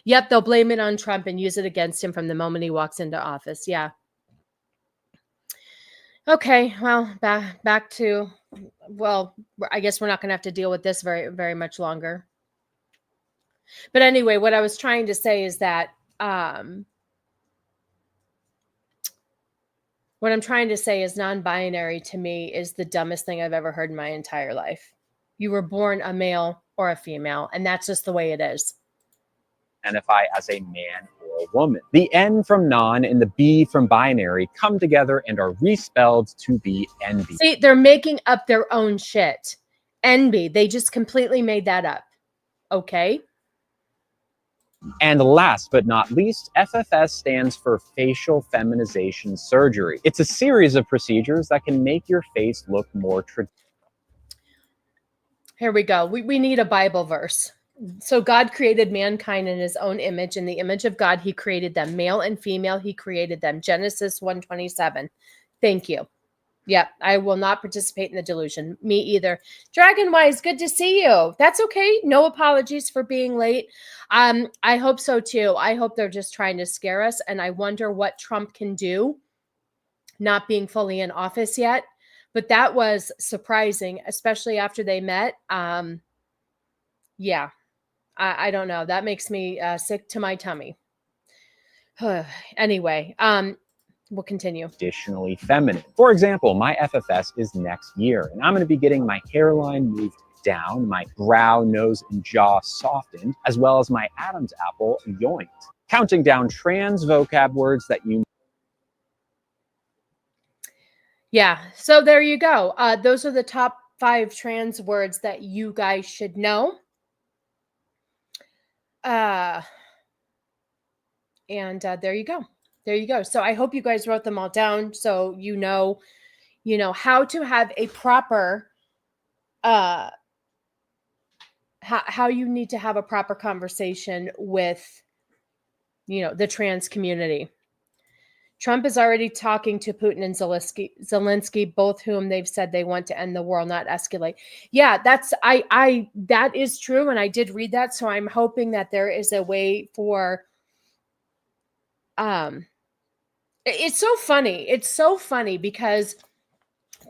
yep, they'll blame it on Trump and use it against him from the moment he walks into office. Yeah. Okay, well, back to, well, I guess we're not gonna have to deal with this very, very much longer. But anyway, what I was trying to say is that what I'm trying to say is non-binary to me is the dumbest thing I've ever heard in my entire life. You were born a male or a female, and that's just the way it is. Identify as a man or a woman. The N from non and the B from binary come together and are respelled to be NB. See, they're making up their own shit. NB, they just completely made that up. Okay? And last but not least, FFS stands for facial feminization surgery. It's a series of procedures that can make your face look more traditional. Here we go. We need a Bible verse. So God created mankind in his own image. In the image of God, he created them. Male and female, he created them. Genesis 1:27. Thank you. Yeah, I will not participate in the delusion. Me either. Dragonwise, good to see you. That's okay. No apologies for being late. I hope so too. I hope they're just trying to scare us. And I wonder what Trump can do, not being fully in office yet. But that was surprising, especially after they met. Yeah, I don't know. That makes me sick to my tummy. Anyway, we'll continue. Traditionally feminine. For example, my FFS is next year, and I'm going to be getting my hairline moved down, my brow, nose, and jaw softened, as well as my Adam's apple yoinked. Counting down trans vocab words that you... Yeah, so there you go. Those are the top 5 trans words that you guys should know. And there you go. There you go. So I hope you guys wrote them all down so you know how to have a proper how you need to have a proper conversation with the trans community. Trump is already talking to Putin and Zelensky, both whom they've said they want to end the war, not escalate. Yeah, that is true, and I did read that. So I'm hoping that there is a way for. It's so funny. It's so funny because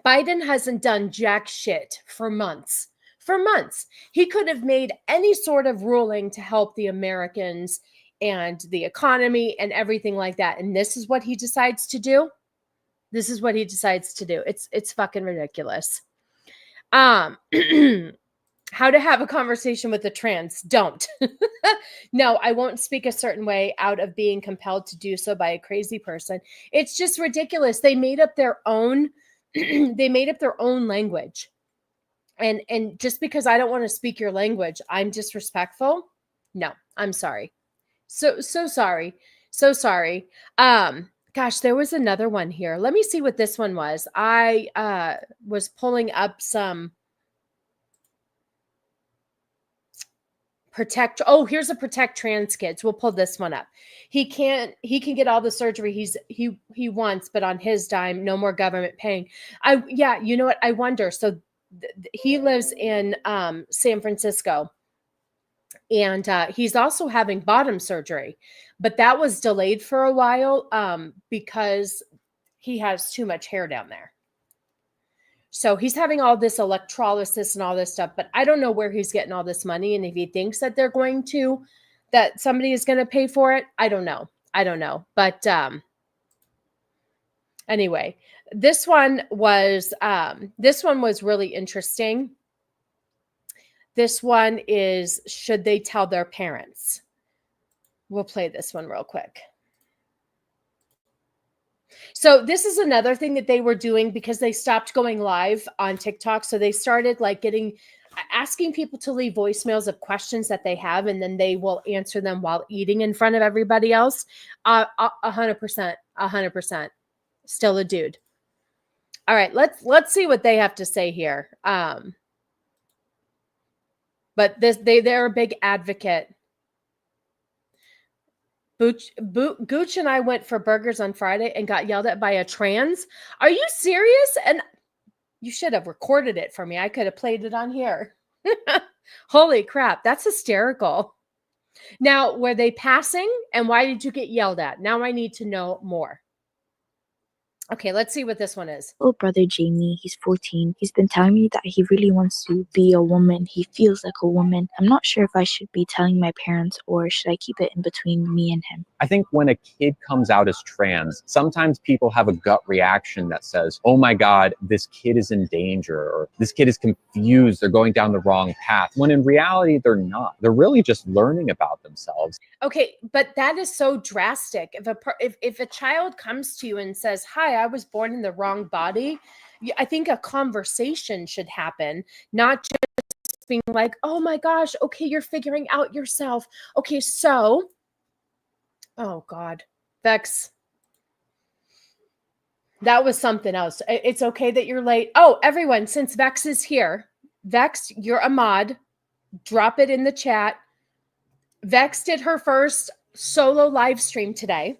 Biden hasn't done jack shit for months. For months, he could have made any sort of ruling to help the Americans and the economy and everything like that. And this is what he decides to do. This is what he decides to do. It's fucking ridiculous. How to have a conversation with the trans. Don't. No, I won't speak a certain way out of being compelled to do so by a crazy person. It's just ridiculous. They made up their own, they made up their own language. And just because I don't want to speak your language, I'm disrespectful. No, I'm sorry. So sorry. So sorry. Gosh, there was another one here. Let me see what this one was. I was pulling up some protect. Oh, here's a protect trans kids. We'll pull this one up. He can get all the surgery he wants, but on his dime, no more government paying. Yeah, you know what? I wonder. So he lives in San Francisco. And he's also having bottom surgery, but that was delayed for a while because he has too much hair down there. So he's having all this electrolysis and all this stuff, but I don't know where he's getting all this money. And if he thinks that that somebody is going to pay for it, I don't know. But anyway, this one was really interesting. This one is, should they tell their parents? We'll play this one real quick. So this is another thing that they were doing because they stopped going live on TikTok. So they started like asking people to leave voicemails of questions that they have, and then they will answer them while eating in front of everybody else. 100%. Still a dude. All right, let's see what they have to say here. But they're a big advocate. Gooch and I went for burgers on Friday and got yelled at by a trans. Are you serious? And you should have recorded it for me. I could have played it on here. Holy crap. That's hysterical. Now, were they passing? And why did you get yelled at? Now I need to know more. Okay, let's see what this one is. Little brother Jamie, he's 14. He's been telling me that he really wants to be a woman. He feels like a woman. I'm not sure if I should be telling my parents or should I keep it in between me and him. I think when a kid comes out as trans, sometimes people have a gut reaction that says, oh my God, this kid is in danger, or this kid is confused, they're going down the wrong path, when in reality, they're not. They're really just learning about themselves. Okay, but that is so drastic. If a child comes to you and says, hi, I was born in the wrong body, I think a conversation should happen, not just being like, oh my gosh, okay, you're figuring out yourself. Okay, so, oh God, Vex, that was something else. It's okay that you're late. Oh, everyone, since Vex is here, Vex, you're a mod. Drop it in the chat. Vex did her first solo live stream today.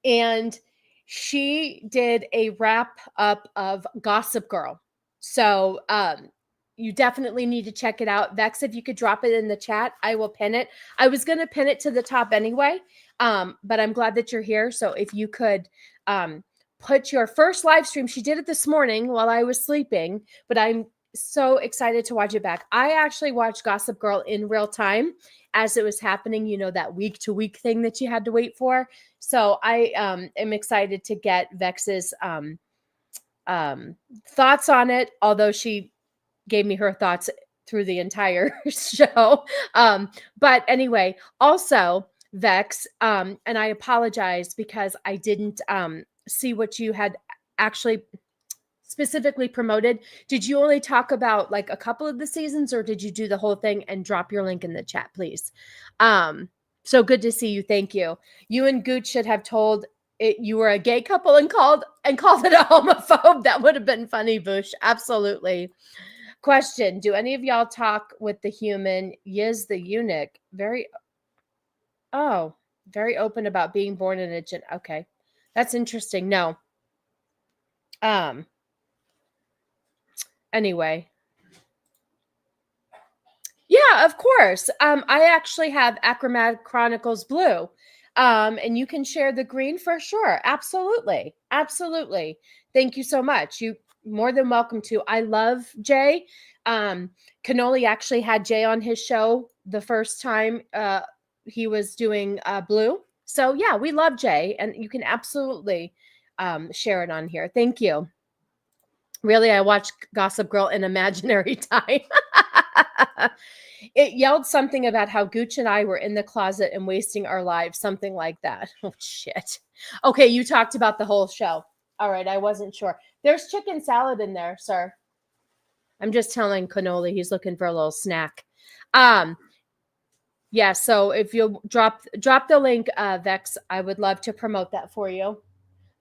And she did a wrap up of Gossip Girl. So you definitely need to check it out. Vex, if you could drop it in the chat, I will pin it. I was going to pin it to the top anyway, but I'm glad that you're here. So if you could put your first live stream, she did it this morning while I was sleeping, but I'm so excited to watch it back. I actually watched Gossip Girl in real time as it was happening, you know, that week to week thing that you had to wait for. So I am excited to get Vex's thoughts on it, although she gave me her thoughts through the entire show. But anyway, also Vex, and I apologize because I didn't see what you had actually specifically promoted. Did you only talk about like a couple of the seasons, or did you do the whole thing? And drop your link in the chat, please. So good to see you. Thank you. You and Gooch should have told it you were a gay couple and called it a homophobe. That would have been funny, Bush. Absolutely. Question: do any of y'all talk with the human Yiz the eunuch? Very open about being born in a gen. Okay, that's interesting. No. Anyway. Yeah, of course. I actually have Achromatic Chronicles Blue. And you can share the green for sure. Absolutely. Absolutely. Thank you so much. You more than welcome to. I love Jay. Cannoli actually had Jay on his show the first time he was doing Blue. So yeah, we love Jay, and you can absolutely share it on here. Thank you. Really, I watched Gossip Girl in imaginary time. It yelled something about how Gooch and I were in the closet and wasting our lives, something like that. Oh, shit. Okay, you talked about the whole show. All right, I wasn't sure. There's chicken salad in there, sir. I'm just telling Cannoli he's looking for a little snack. Yeah, so if you'll drop the link, Vex, I would love to promote that for you.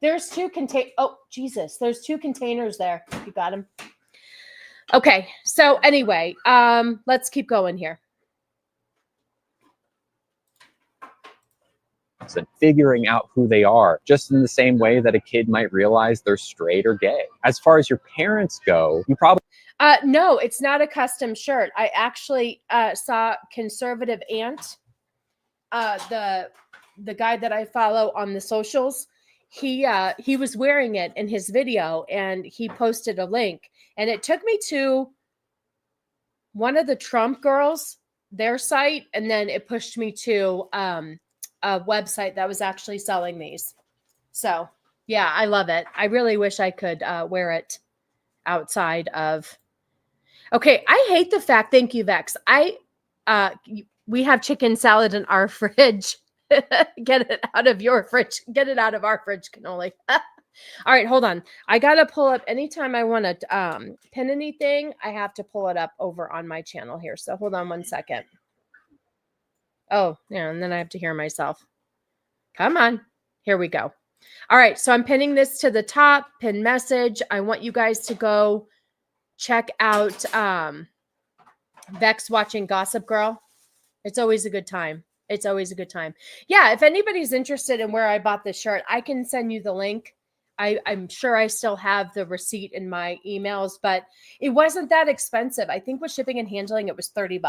There's two there's two containers there. You got them. Okay, so anyway, let's keep going here. and figuring out who they are, just in the same way that a kid might realize they're straight or gay. As far as your parents go, you probably no, it's not a custom shirt. I actually saw Conservative Ant, the guy that I follow on the socials. He was wearing it in his video, and he posted a link, and it took me to one of the Trump girls, their site, and then it pushed me to a website that was actually selling these. So yeah, I love it. I really wish I could wear it outside of. Okay, I hate the fact. Thank you, Vex. We have chicken salad in our fridge. Get it out of your fridge. Get it out of our fridge, cannoli. All right, hold on. I gotta pull up anytime I want to pin anything. I have to pull it up over on my channel here. So hold on 1 second. Oh, yeah, and then I have to hear myself. Come on. Here we go. All right, so I'm pinning this to the top, pin message. I want you guys to go check out Vex watching Gossip Girl. It's always a good time. It's always a good time. Yeah, if anybody's interested in where I bought this shirt, I can send you the link. I'm sure I still have the receipt in my emails, but it wasn't that expensive. I think with shipping and handling, it was $30.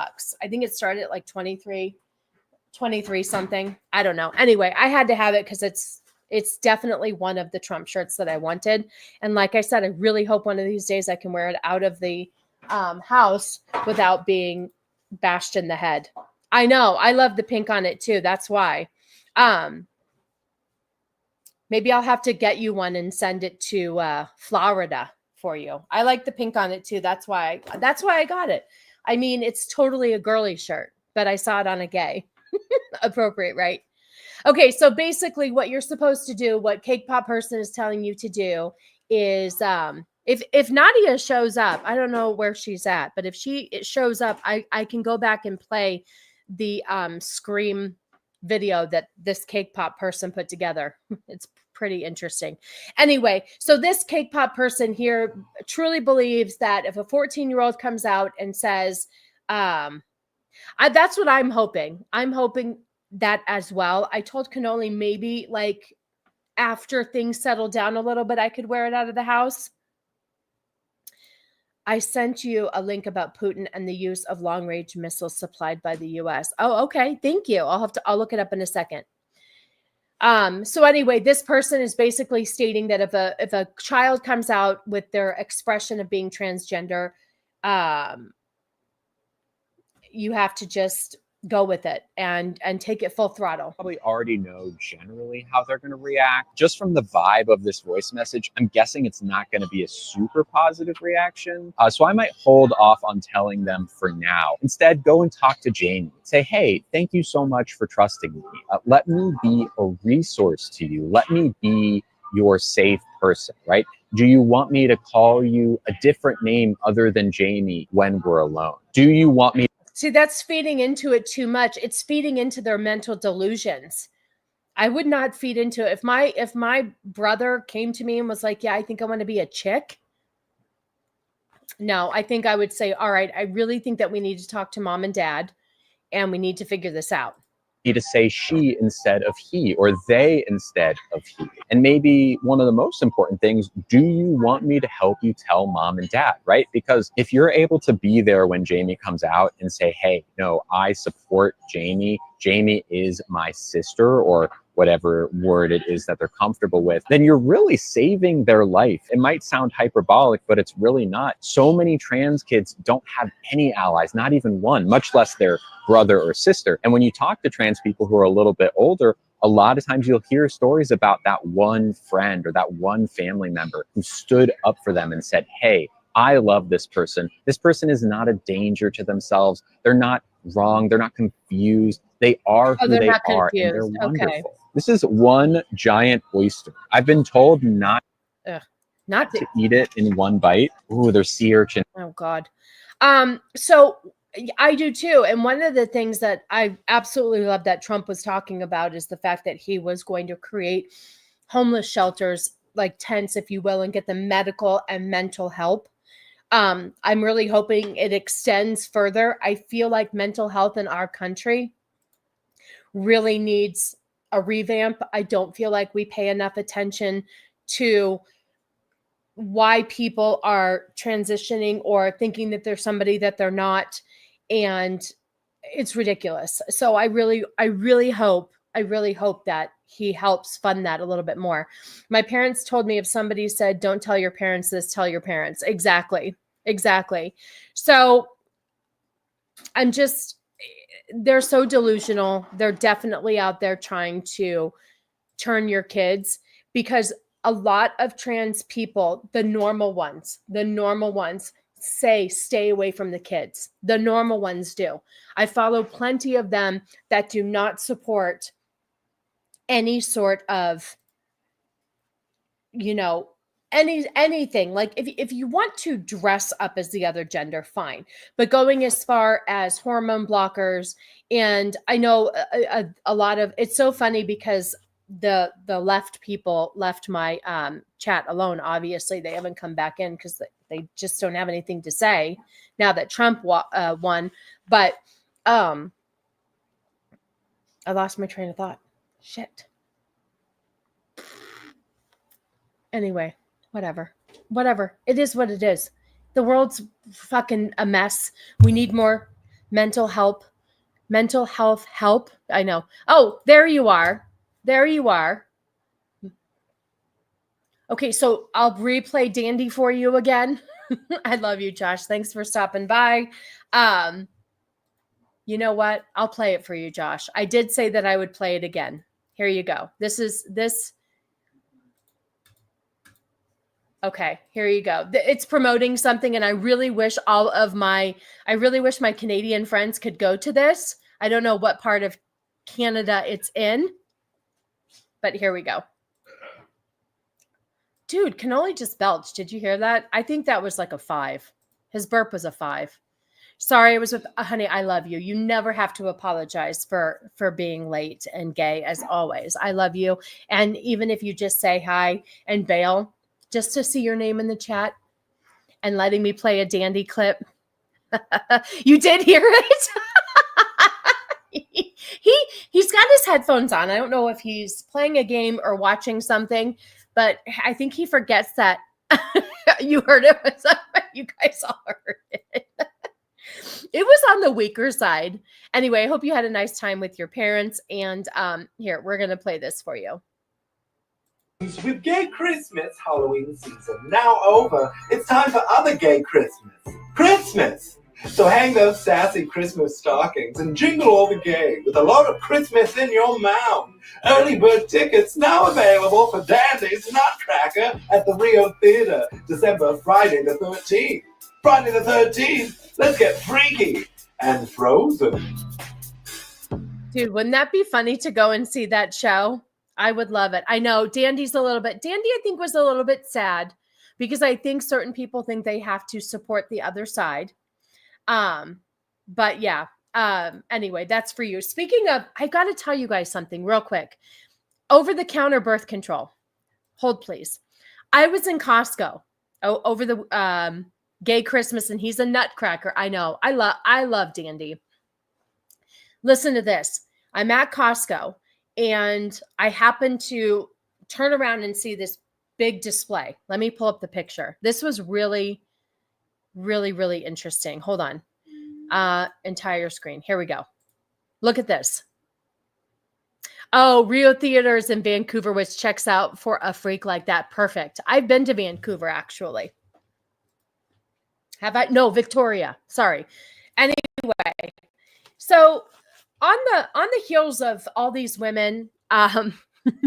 I think it started at like 23 something. I don't know. Anyway, I had to have it because it's definitely one of the Trump shirts that I wanted. And like I said, I really hope one of these days I can wear it out of the house without being bashed in the head. I know. I love the pink on it too. That's why. Maybe I'll have to get you one and send it to Florida for you. I like the pink on it too. That's why I got it. I mean, it's totally a girly shirt, but I saw it on a gay. Appropriate, right? Okay, so basically what you're supposed to do, what Cake Pop Person is telling you to do is if Nadia shows up, I don't know where she's at, but if it shows up, I can go back and play the Scream video that this Cake Pop Person put together. It's pretty interesting. Anyway, so this Cake Pop Person here truly believes that if a 14-year-old comes out and says, that's what I'm hoping. I'm hoping that as well. I told Cannoli maybe like after things settle down a little bit, I could wear it out of the house. I sent you a link about Putin and the use of long-range missiles supplied by the U.S. Oh, okay. Thank you. I'll look it up in a second. So anyway, this person is basically stating that if a child comes out with their expression of being transgender, you have to just go with it and take it full throttle. Probably already know generally how they're going to react. Just from the vibe of this voice message, I'm guessing it's not going to be a super positive reaction. So I might hold off on telling them for now. Instead, go and talk to Jamie. Say, hey, thank you so much for trusting me. Let me be a resource to you. Let me be your safe person, right? Do you want me to call you a different name other than Jamie when we're alone? Do you want me? See, that's feeding into it too much. It's feeding into their mental delusions. I would not feed into it. If my brother came to me and was like, yeah, I think I want to be a chick. No, I think I would say, all right, I really think that we need to talk to mom and dad and we need to figure this out. To say she instead of he, or they instead of he. And maybe one of the most important things, do you want me to help you tell mom and dad, right? Because if you're able to be there when Jamie comes out and say, hey, no, I support Jamie. Jamie is my sister, or whatever word it is that they're comfortable with, then you're really saving their life. It might sound hyperbolic, but it's really not. So many trans kids don't have any allies, not even one, much less their brother or sister. And when you talk to trans people who are a little bit older, a lot of times you'll hear stories about that one friend or that one family member who stood up for them and said, hey, I love this person. This person is not a danger to themselves. They're not wrong. They're not confused. They are who they are, and they're wonderful. Okay. This is one giant oyster. I've been told not to eat it in one bite. Ooh, there's sea urchin. Oh God. So I do too. And one of the things that I absolutely love that Trump was talking about is the fact that he was going to create homeless shelters, like tents, if you will, and get them medical and mental help. I'm really hoping it extends further. I feel like mental health in our country really needs a revamp. I don't feel like we pay enough attention to why people are transitioning or thinking that they're somebody that they're not. And it's ridiculous. So I really hope that he helps fund that a little bit more. My parents told me if somebody said, don't tell your parents this, tell your parents. Exactly. So they're so delusional. They're definitely out there trying to turn your kids, because a lot of trans people, the normal ones say stay away from the kids. The normal ones do. I follow plenty of them that do not support any sort of, anything. Like if you want to dress up as the other gender, fine. But going as far as hormone blockers, and I know a lot of, it's so funny because the left people left my chat alone. Obviously, they haven't come back in because they just don't have anything to say now that Trump won. But I lost my train of thought. Shit. Anyway, whatever. It is what it is. The world's fucking a mess. We need more mental health help. I know. Oh, there you are. Okay, so I'll replay Dandy for you again. I love you, Josh. Thanks for stopping by. You know what? I'll play it for you, Josh. I did say that I would play it again. Here you go. Okay, here you go. It's promoting something, and I really wish my Canadian friends could go to this. I don't know what part of Canada it's in, but here we go. Dude, Cannoli just belched. Did you hear that? I think that was like a 5. His burp was a 5. Sorry, it was with honey. I love you. You never have to apologize for being late and gay, as always. I love you. And even if you just say hi and bail, just to see your name in the chat and letting me play a Dandy clip. You did hear it? He's got his headphones on. I don't know if he's playing a game or watching something, but I think he forgets that you heard it. You guys all heard it. It was on the weaker side. Anyway, I hope you had a nice time with your parents. And here, we're going to play this for you. With Gay Christmas Halloween season now over, it's time for other Gay Christmas! So hang those sassy Christmas stockings and jingle all the gay with a lot of Christmas in your mouth. Early bird tickets now available for Dandy's Nutcracker at the Rio Theater, Friday the 13th. Friday the 13th, let's get freaky and frozen. Dude, wouldn't that be funny to go and see that show? I would love it. I know Dandy, I think, was a little bit sad because I think certain people think they have to support the other side. But yeah, anyway, that's for you. Speaking of, I got to tell you guys something real quick. Over-the-counter birth control. Hold, please. I was in Costco over the gay Christmas, and he's a nutcracker. I know. I love Dandy. Listen to this. I'm at Costco, and I happen to turn around and see this big display. Let me pull up the picture. This was really, really, really interesting. Hold on. Entire screen. Here we go. Look at this. Oh, Rio Theaters in Vancouver, which checks out for a freak like that. Perfect. I've been to Vancouver, actually. Have I? No, Victoria. Sorry. Anyway, so on the heels of all these women,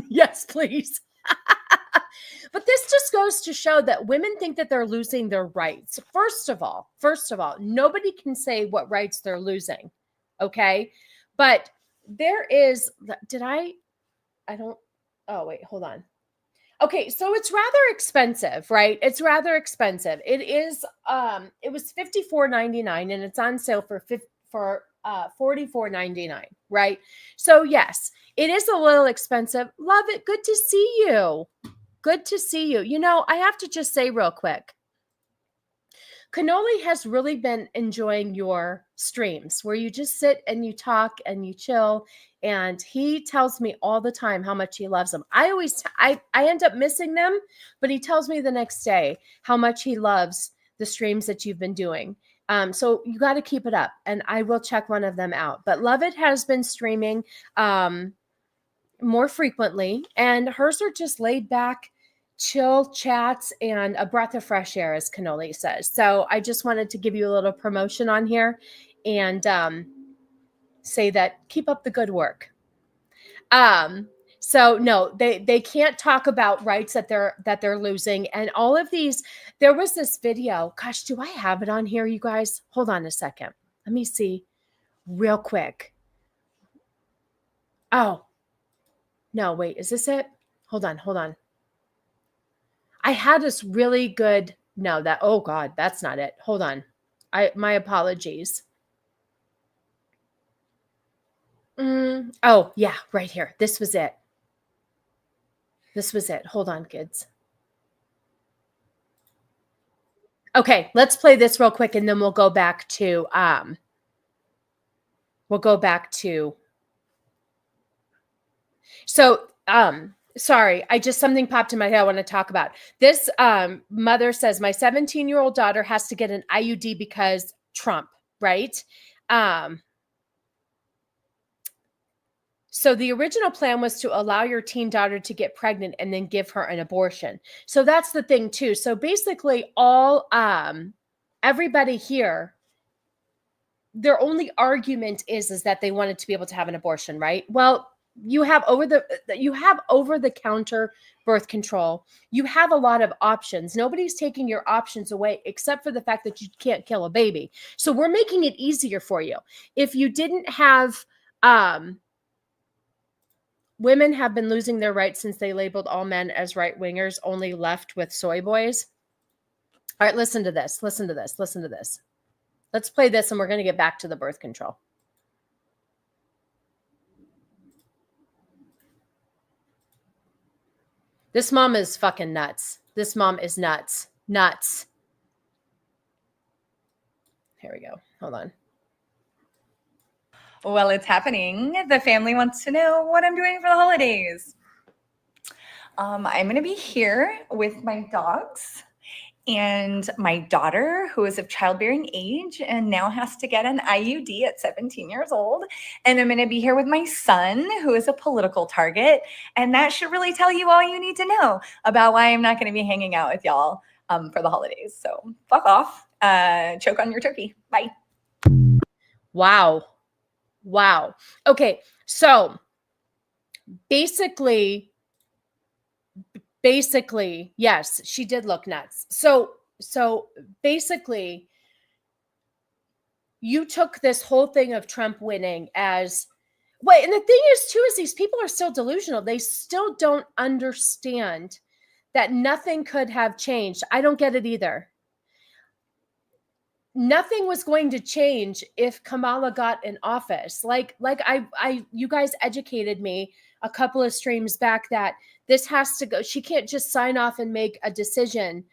yes, please. But this just goes to show that women think that they're losing their rights. First of all, nobody can say what rights they're losing. Okay. But there is, oh, wait, hold on. Okay. So it's rather expensive, right? It's rather expensive. It is, it was $54.99 and it's on sale for $44.99, right? So yes, it is a little expensive. Love it. Good to see you. Good to see you. You know, I have to just say real quick, Cannoli has really been enjoying your streams where you just sit and you talk and you chill. And he tells me all the time how much he loves them. I end up missing them, but he tells me the next day how much he loves the streams that you've been doing. So you got to keep it up, and I will check one of them out. But Love It has been streaming more frequently, and hers are just laid back, chill chats and a breath of fresh air, as Cannoli says. So I just wanted to give you a little promotion on here and say that keep up the good work. So no, they can't talk about rights that they're losing. And all of these, there was this video. Gosh, do I have it on here, you guys? Hold on a second. Let me see real quick. Oh, no, wait, is this it? Hold on. I had this really good, oh God, that's not it. Hold on. My apologies. Oh yeah, right here. This was it. Hold on, kids. Okay, let's play this real quick and then we'll go back to, sorry, something popped in my head I want to talk about. This mother says, my 17-year-old daughter has to get an IUD because Trump, right? So the original plan was to allow your teen daughter to get pregnant and then give her an abortion. So that's the thing too. So basically everybody here, their only argument is that they wanted to be able to have an abortion, right? Well, you have over the counter birth control. You have a lot of options. Nobody's taking your options away except for the fact that you can't kill a baby. So we're making it easier for you. If you didn't have, women have been losing their rights since they labeled all men as right-wingers, only left with soy boys. All right, listen to this. Let's play this and we're going to get back to the birth control. This mom is fucking nuts. This mom is nuts. Nuts. Here we go. Hold on. Well, it's happening. The family wants to know what I'm doing for the holidays. I'm going to be here with my dogs and my daughter, who is of childbearing age and now has to get an IUD at 17 years old. And I'm going to be here with my son, who is a political target. And that should really tell you all you need to know about why I'm not going to be hanging out with y'all for the holidays. So fuck off. Choke on your turkey. Bye. Wow. Okay. So basically, yes, she did look nuts. So basically, you took this whole thing of Trump winning as, well, and the thing is too, is these people are still delusional. They still don't understand that nothing could have changed. I don't get it either. Nothing was going to change if Kamala got in office. You guys educated me a couple of streams back that this has to go. She can't just sign off and make a decision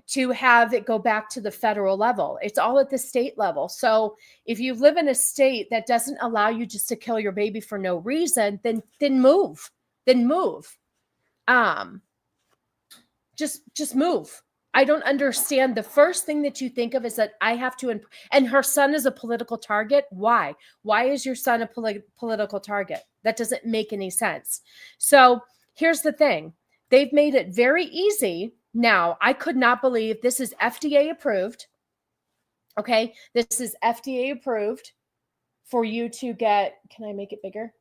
to have it go back to the federal level. It's all at the state level. So if you live in a state that doesn't allow you just to kill your baby for no reason, then move. Just move. I don't understand. The first thing that you think of is that I have to, and her son is a political target. Why? Why is your son a political target? That doesn't make any sense. So here's the thing. They've made it very easy. Now, I could not believe this is FDA approved. Okay. This is FDA approved for you to get, can I make it bigger?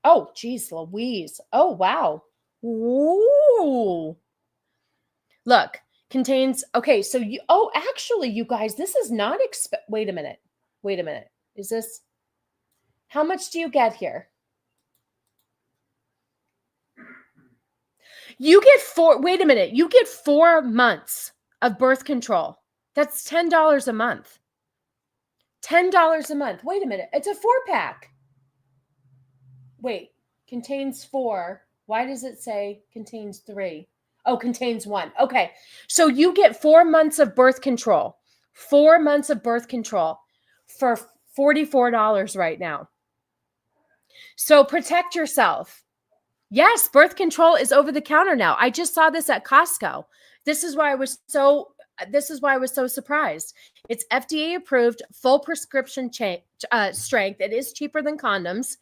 Oh, geez, Louise. Oh, wow. Ooh. Look. Contains, okay, so actually, you guys, this is not, wait a minute. Is this, how much do you get here? You get you get 4 months of birth control. That's $10 a month. $10 a month. Wait a minute, it's a 4-pack. Wait, contains 4. Why does it say contains 3? Oh, contains 1. Okay. So you get 4 months of birth control. 4 months of birth control for $44 right now. So protect yourself. Yes, birth control is over the counter now. I just saw this at Costco. This is why I was so surprised. It's FDA approved, full prescription strength. It is cheaper than condoms,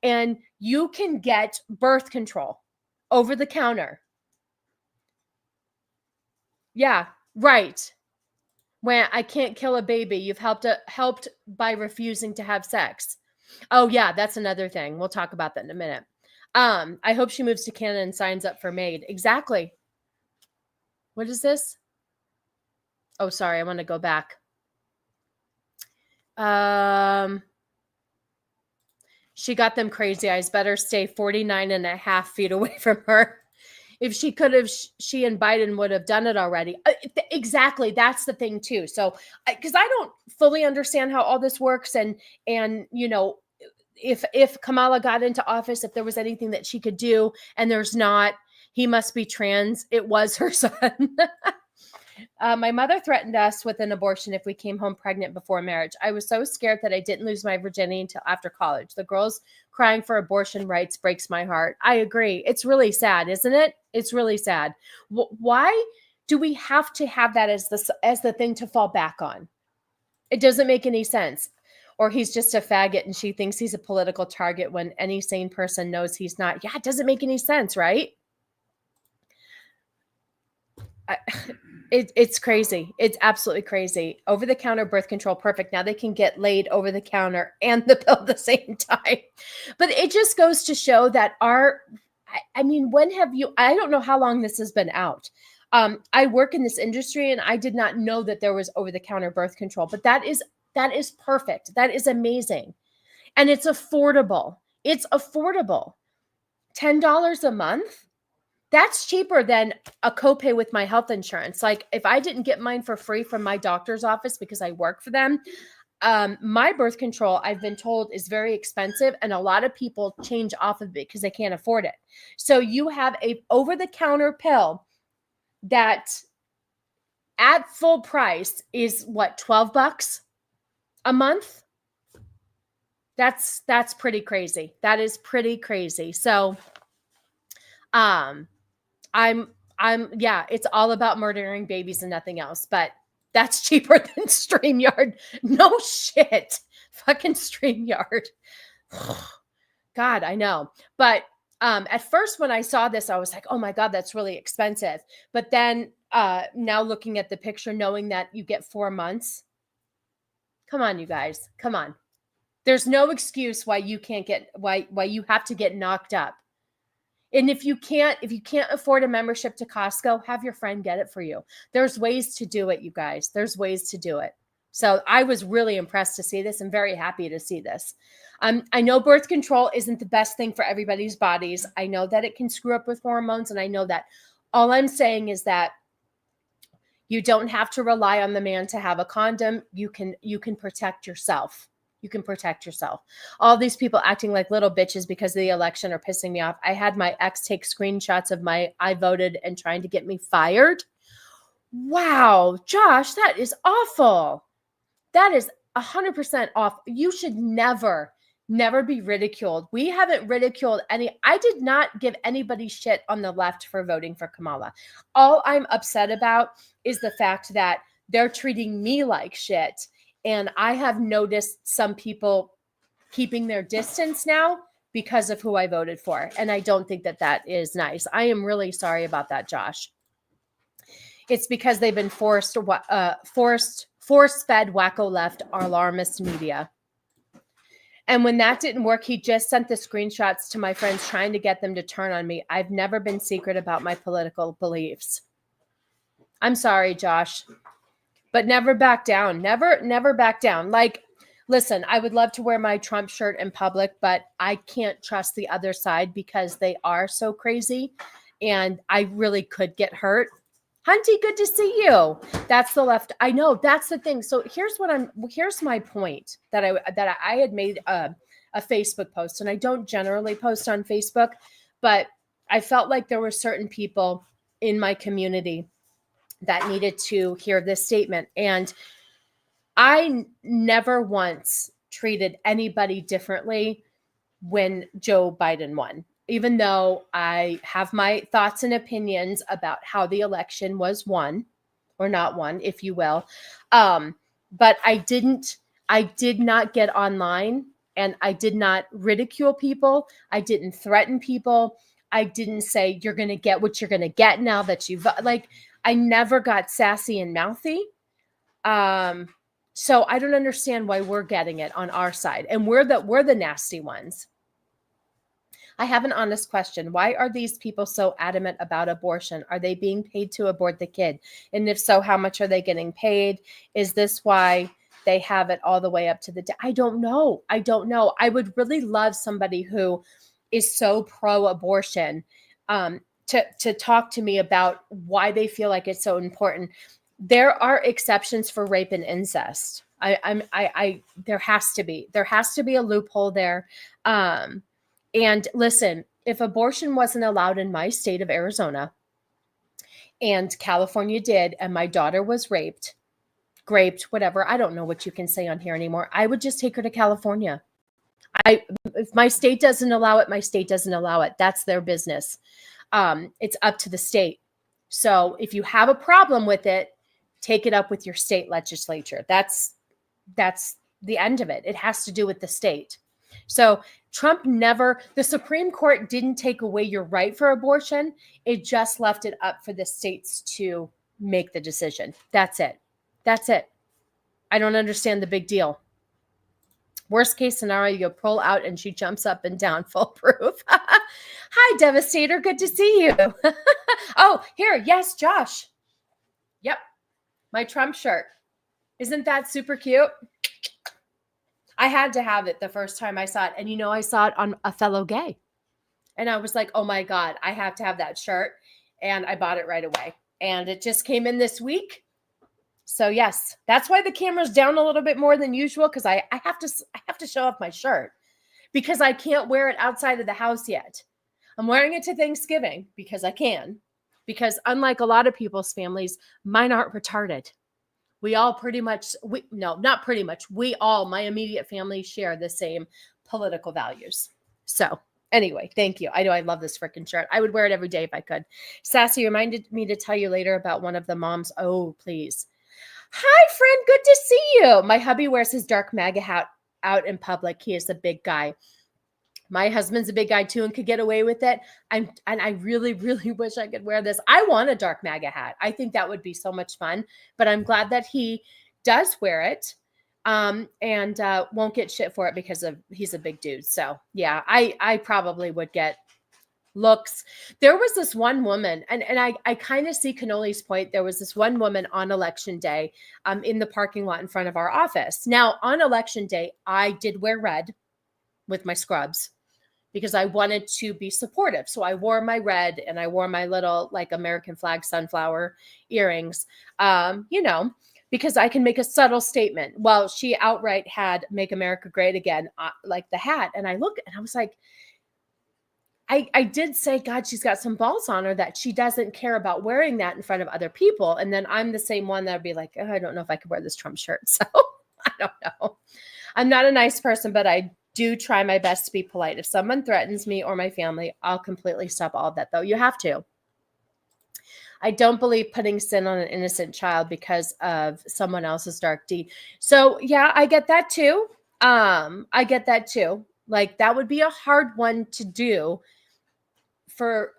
and you can get birth control over the counter. Yeah, right. When I can't kill a baby, you've helped by refusing to have sex. Oh yeah, that's another thing. We'll talk about that in a minute. I hope she moves to Canada and signs up for MAID. Exactly. What is this? Oh, sorry. I want to go back. She got them crazy eyes. Better stay 49.5 feet away from her. If she could have, she and Biden would have done it already. Exactly. That's the thing too. So, because I don't fully understand how all this works, and you know, if Kamala got into office, if there was anything that she could do, and there's not, he must be trans. It was her son. My mother threatened us with an abortion if we came home pregnant before marriage. I was so scared that I didn't lose my virginity until after college. The girls crying for abortion rights breaks my heart. I agree. It's really sad, isn't it? It's really sad. Why do we have to have that as the thing to fall back on? It doesn't make any sense. Or he's just a faggot and she thinks he's a political target when any sane person knows he's not. Yeah, it doesn't make any sense, right? It's crazy. It's absolutely crazy. Over-the-counter birth control, perfect. Now they can get laid over the counter and the pill at the same time. But it just goes to show that when have you, I don't know how long this has been out. I work in this industry and I did not know that there was over-the-counter birth control, but that is perfect. That is amazing. And it's affordable. It's affordable. $10 a month. That's cheaper than a copay with my health insurance. Like if I didn't get mine for free from my doctor's office because I work for them, my birth control, I've been told, is very expensive. And a lot of people change off of it because they can't afford it. So you have a over-the-counter pill that at full price is what, $12 a month? That's pretty crazy. That is pretty crazy. So, yeah, it's all about murdering babies and nothing else, but that's cheaper than StreamYard. No shit. Fucking StreamYard. God, I know. But at first when I saw this, I was like, oh my God, that's really expensive. But then now looking at the picture, knowing that you get 4 months, come on, you guys, come on. There's no excuse why you can't get, why you have to get knocked up. And if you can't afford a membership to Costco, have your friend get it for you. There's ways to do it, you guys. There's ways to do it. So I was really impressed to see this. I'm very happy to see this. I know birth control isn't the best thing for everybody's bodies. I know that it can screw up with hormones. And I know that. All I'm saying is that you don't have to rely on the man to have a condom. You can protect yourself. You can protect yourself. All these people acting like little bitches because of the election are pissing me off. I had my ex take screenshots of I voted and trying to get me fired. Wow, Josh, that is awful. That is 100% off. You should never be ridiculed. We haven't ridiculed I did not give anybody shit on the left for voting for Kamala. All I'm upset about is the fact that they're treating me like shit. And I have noticed some people keeping their distance now because of who I voted for. And I don't think that is nice. I am really sorry about that, Josh. It's because they've been force-fed wacko left alarmist media. And when that didn't work, he just sent the screenshots to my friends trying to get them to turn on me. I've never been secret about my political beliefs. I'm sorry, Josh. But never back down. Never back down. Like, listen, I would love to wear my Trump shirt in public, but I can't trust the other side because they are so crazy and I really could get hurt. Hunty, good to see you. That's the left. I know, that's the thing. So here's my point that I had made a Facebook post, and I don't generally post on Facebook, but I felt like there were certain people in my community that needed to hear this statement. And never once treated anybody differently when Joe Biden won, even though I have my thoughts and opinions about how the election was won or not won, if you will. But I did not get online and I did not ridicule people. I didn't threaten people. I didn't say, you're going to get what you're going to get now that you've like, I never got sassy and mouthy. So I don't understand why we're getting it on our side, and we're the nasty ones. I have an honest question. Why are these people so adamant about abortion? Are they being paid to abort the kid? And if so, how much are they getting paid? Is this why they have it all the way up to the I don't know. I don't know. I would really love somebody who is so pro-abortion to talk to me about why they feel like it's so important. There are exceptions for rape and incest. There has to be a loophole there. And listen, if abortion wasn't allowed in my state of Arizona and California did, and my daughter was raped, whatever, I don't know what you can say on here anymore, I would just take her to California. If my state doesn't allow it, my state doesn't allow it. That's their business. It's up to the state. So if you have a problem with it, take it up with your state legislature. That's the end of it. It has to do with the state. So the Supreme Court didn't take away your right for abortion. It just left it up for the states to make the decision. That's it. I don't understand the big deal. Worst case scenario, you pull out and she jumps up and down, foolproof. Hi, Devastator. Good to see you. Oh, here. Yes, Josh. Yep. My Trump shirt. Isn't that super cute? I had to have it the first time I saw it. And I saw it on a fellow gay. And I was like, oh my God, I have to have that shirt. And I bought it right away. And it just came in this week. So yes, that's why the camera's down a little bit more than usual, because I have to show off my shirt because I can't wear it outside of the house yet. I'm wearing it to Thanksgiving because I can. Because unlike a lot of people's families, mine aren't retarded. We all we all, my immediate family, share the same political values. So anyway, thank you. I love this freaking shirt. I would wear it every day if I could. Sassy reminded me to tell you later about one of the moms. Oh, please. Hi, friend. Good to see you. My hubby wears his dark MAGA hat out in public. He is a big guy. My husband's a big guy too and could get away with it. And I really, really wish I could wear this. I want a dark MAGA hat. I think that would be so much fun. But I'm glad that he does wear it and won't get shit for it because he's a big dude. So yeah, I probably would get looks. There was this one woman, and I kind of see Cannoli's point. There was this one woman on election day in the parking lot in front of our office. Now, on election day, I did wear red with my scrubs because I wanted to be supportive. So I wore my red and I wore my little like American flag sunflower earrings, because I can make a subtle statement. Well, she outright had Make America Great Again, like the hat. And I looked and I was like, I did say, God, she's got some balls on her that she doesn't care about wearing that in front of other people. And then I'm the same one that would be like, oh, I don't know if I could wear this Trump shirt. So I don't know. I'm not a nice person, but I do try my best to be polite. If someone threatens me or my family, I'll completely stop all of that, though. You have to. I don't believe putting sin on an innocent child because of someone else's dark deed. So yeah, I get that too. Like that would be a hard one to do for,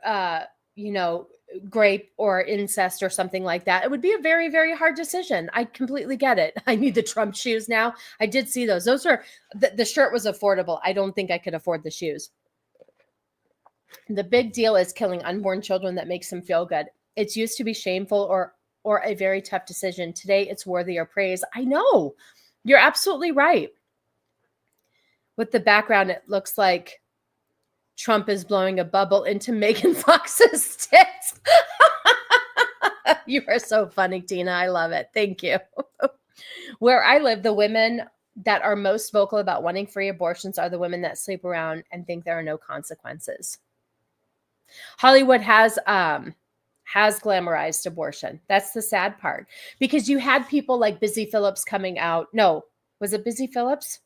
grape or incest or something like that. It would be a very, very hard decision. I completely get it. I need the Trump shoes now. I did see those. Those are, the shirt was affordable. I don't think I could afford the shoes. The big deal is killing unborn children that makes him feel good. It's used to be shameful or a very tough decision. Today, it's worthy of praise. I know. You're absolutely right. With the background, it looks like Trump is blowing a bubble into Megan Fox's tits. You are so funny, Tina. I love it. Thank you. Where I live, the women that are most vocal about wanting free abortions are the women that sleep around and think there are no consequences. Hollywood has has glamorized abortion. That's the sad part, because you had people like Busy Phillips coming out. No, was it Busy Phillips?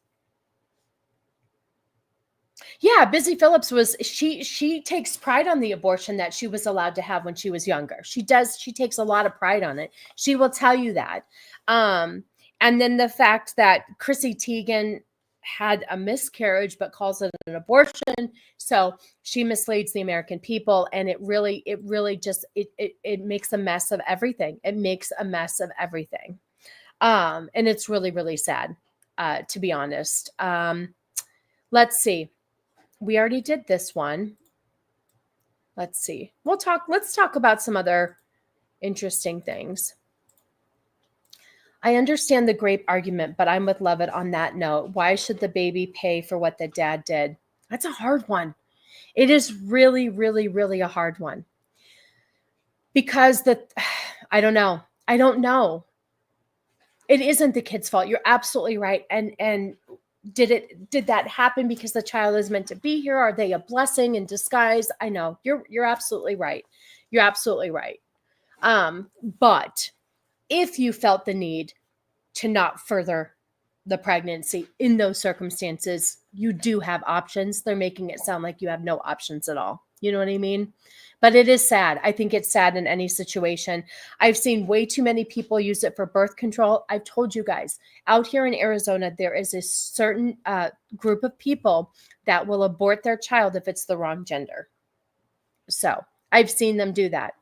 Yeah, Busy Phillips was, she takes pride on the abortion that she was allowed to have when she was younger. She takes a lot of pride on it. She will tell you that. And then the fact that Chrissy Teigen had a miscarriage but calls it an abortion, so she misleads the American people, and it really just it makes a mess of everything. It makes a mess of everything. And it's really sad, to be honest. Let's see. We already did this one. Let's see. Let's talk about some other interesting things. I understand the grape argument, but I'm with Lovett on that note. Why should the baby pay for what the dad did? That's a hard one. It is really a hard one. Because I don't know. It isn't the kid's fault. You're absolutely right. And did that happen because the child is meant to be here? Are they a blessing in disguise? I know. You're absolutely right. You're absolutely right. But if you felt the need to not further the pregnancy in those circumstances, you do have options. They're making it sound like you have no options at all. You know what I mean? But it is sad. I think it's sad in any situation. I've seen way too many people use it for birth control. I've told you guys, out here in Arizona, there is a certain group of people that will abort their child if it's the wrong gender. So I've seen them do that.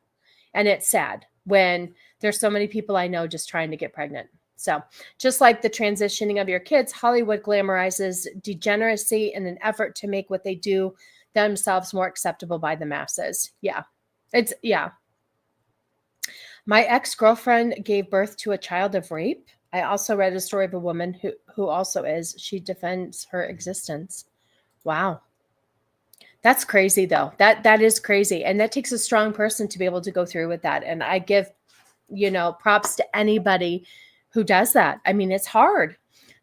And it's sad when there's so many people I know just trying to get pregnant. So just like the transitioning of your kids, Hollywood glamorizes degeneracy in an effort to make what they do themselves more acceptable by the masses. Yeah. My ex-girlfriend gave birth to a child of rape. I also read a story of a woman who also is. She defends her existence. Wow. That's crazy though. That is crazy. And that takes a strong person to be able to go through with that. And I give, props to anybody who does that. I mean, it's hard.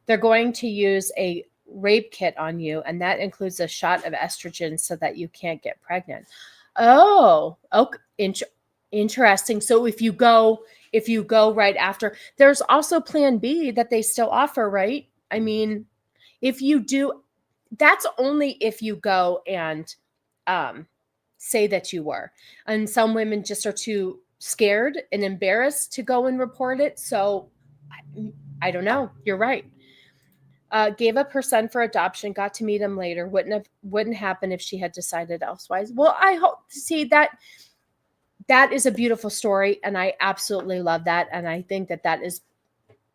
They're going to use a rape kit on you, and that includes a shot of estrogen so that you can't get pregnant. Oh, interesting. So if you go right after, there's also plan B that they still offer, right? I mean, if you do, that's only if you go and say that you were. And some women just are too scared and embarrassed to go and report it. So I don't know. You're right. Gave up her son for adoption, got to meet him later. Wouldn't happen if she had decided elsewise. Well, I hope to see that. That is a beautiful story, and I absolutely love that. And I think that is,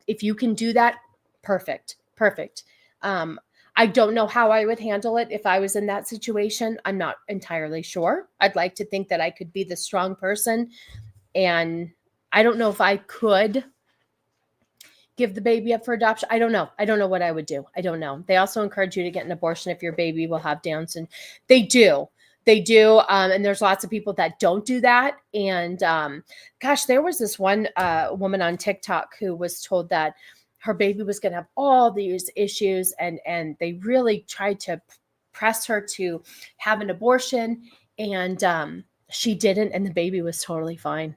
if you can do that, perfect. I don't know how I would handle it if I was in that situation. I'm not entirely sure. I'd like to think that I could be the strong person, and I don't know if I could give the baby up for adoption. I don't know. I don't know what I would do. I don't know. They also encourage you to get an abortion if your baby will have Down syndrome. They do. And there's lots of people that don't do that. And gosh, there was this one woman on TikTok who was told that her baby was going to have all these issues. And they really tried to press her to have an abortion. And she didn't. And the baby was totally fine.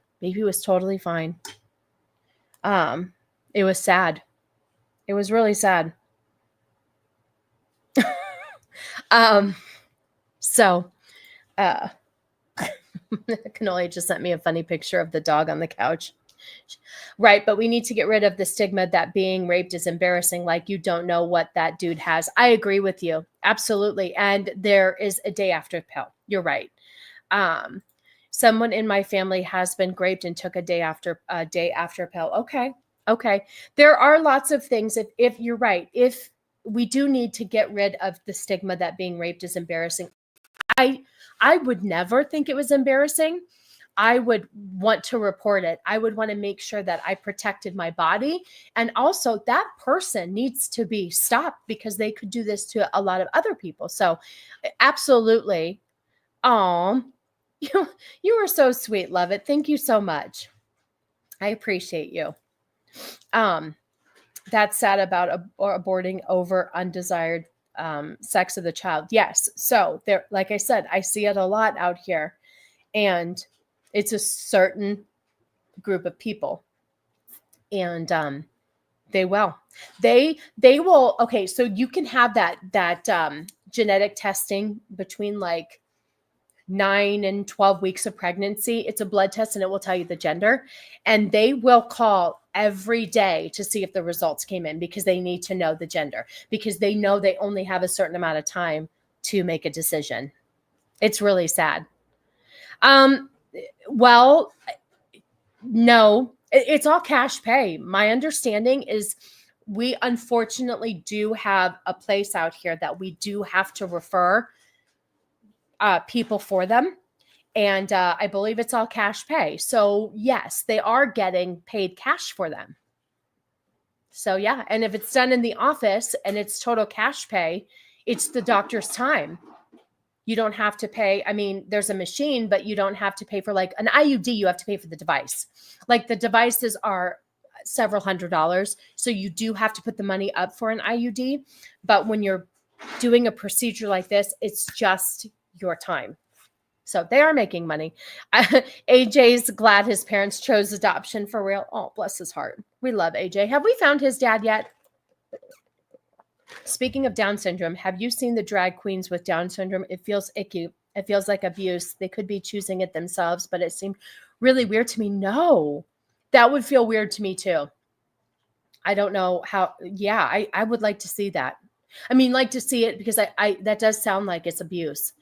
It was sad. It was really sad. Cannoli just sent me a funny picture of the dog on the couch. Right, but we need to get rid of the stigma that being raped is embarrassing, like you don't know what that dude has. I agree with you. Absolutely. And there is a day after pill. You're right. Someone in my family has been raped and took a day after pill. Okay. There are lots of things. If you're right, if we do need to get rid of the stigma that being raped is embarrassing, I would never think it was embarrassing. I would want to report it. I would want to make sure that I protected my body. And also that person needs to be stopped because they could do this to a lot of other people. So absolutely. You are so sweet, love it. Thank you so much. I appreciate you. That's sad about aborting over undesired sex of the child. Yes. So there, like I said, I see it a lot out here, and It's a certain group of people. And they will. They will. Okay, so you can have that genetic testing between like 9 and 12 weeks of pregnancy. It's a blood test and it will tell you the gender. And they will call every day to see if the results came in because they need to know the gender, because they know they only have a certain amount of time to make a decision. It's really sad. Well, no, it's all cash pay. My understanding is we unfortunately do have a place out here that we do have to refer people for them. And I believe it's all cash pay. So yes, they are getting paid cash for them. So yeah. And if it's done in the office and it's total cash pay, it's the doctor's time. You don't have to pay. I mean, there's a machine, but you don't have to pay for like an IUD. You have to pay for the device. Like the devices are several $100s. So you do have to put the money up for an IUD. But when you're doing a procedure like this, it's just your time. So they are making money. AJ's glad his parents chose adoption for real. Oh, bless his heart. We love AJ. Have we found his dad yet? Speaking of Down syndrome, have you seen the drag queens with Down syndrome? It feels icky. It feels like abuse. They could be choosing it themselves, but it seemed really weird to me. No, that would feel weird to me too. I don't know how. Yeah, I would like to see that. I mean, like to see it because I that does sound like it's abuse.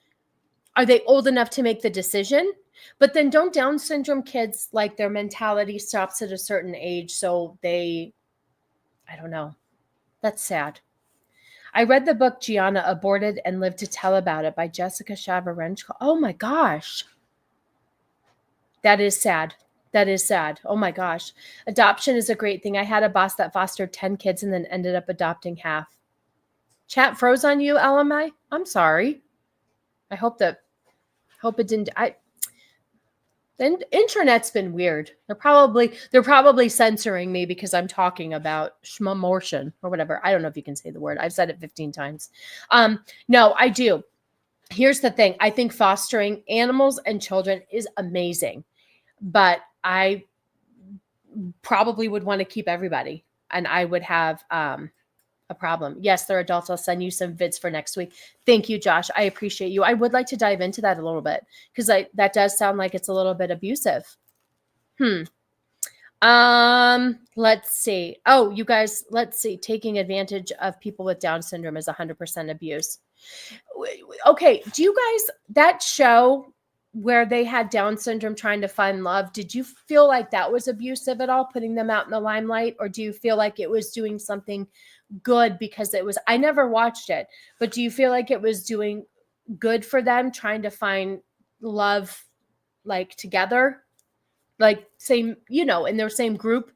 Are they old enough to make the decision? But then don't Down syndrome kids, like their mentality stops at a certain age. So I don't know. That's sad. I read the book Gianna Aborted and Lived to Tell About It by Jessica Shavarenchko. Oh my gosh. That is sad. That is sad. Oh my gosh. Adoption is a great thing. I had a boss that fostered 10 kids and then ended up adopting half. Chat froze on you, LMI? I'm sorry. I hope it didn't. The internet's been weird. They're probably censoring me because I'm talking about schmamortion or whatever. I don't know if you can say the word. I've said it 15 times. No, I do. Here's the thing. I think fostering animals and children is amazing, but I probably would want to keep everybody, and I would have a problem. Yes, they're adults. I'll send you some vids for next week. Thank you, Josh. I appreciate you. I would like to dive into that a little bit because that does sound like it's a little bit abusive. Let's see. Oh, you guys, let's see. Taking advantage of people with Down syndrome is 100% abuse. Okay. Do you guys, that show where they had Down syndrome trying to find love, did you feel like that was abusive at all, putting them out in the limelight? Or do you feel like it was doing something good because I never watched it, but do you feel like it was doing good for them trying to find love, like together, like same, in their same group?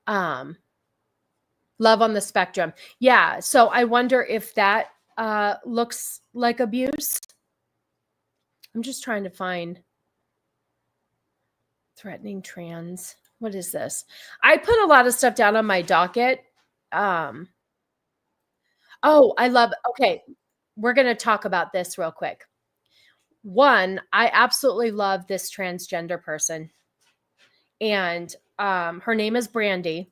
Love on the spectrum. Yeah. So I wonder if that looks like abuse. I'm just trying to find threatening trans. What is this? I put a lot of stuff down on my docket. Okay. We're going to talk about this real quick. One, I absolutely love this transgender person. And her name is Brandy.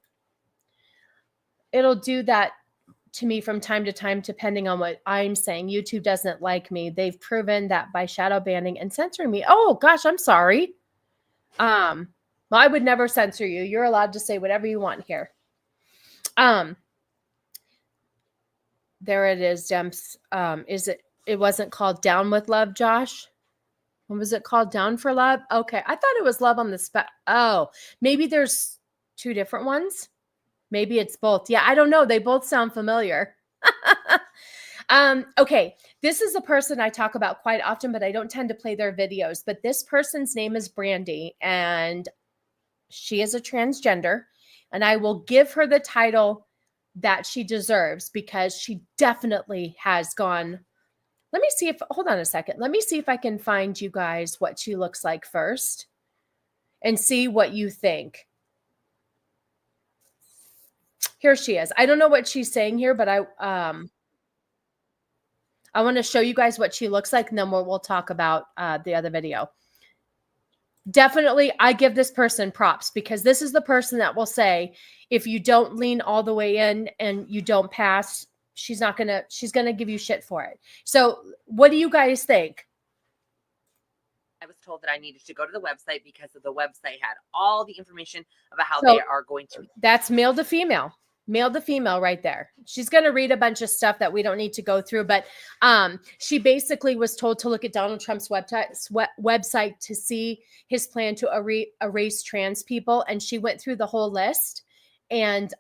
It'll do that to me from time to time, depending on what I'm saying. YouTube doesn't like me. They've proven that by shadow banning and censoring me. Oh gosh, I'm sorry. Well, I would never censor you. You're allowed to say whatever you want here. There it is, Demps. It wasn't called Down with Love, Josh? What was it called? Down for Love? Okay. I thought it was Love on the Spec. Oh, maybe there's two different ones. Maybe it's both. Yeah, I don't know. They both sound familiar. Okay. This is a person I talk about quite often, but I don't tend to play their videos. But this person's name is Brandy, and she is a transgender. And I will give her the title that she deserves because she definitely has gone. Hold on a second. Let me see if I can find you guys what she looks like first and see what you think. Here she is. I don't know what she's saying here, but I want to show you guys what she looks like, and then we'll talk about the other video. definitely, I give this person props because this is the person that will say, if you don't lean all the way in and you don't pass, she's going to give you shit for it. So what do you guys think? I was told that I needed to go to the website because the website had all the information about how they are going to. That's male to female right there. She's going to read a bunch of stuff that we don't need to go through, but she basically was told to look at Donald Trump's website to see his plan to erase trans people. And she went through the whole list, and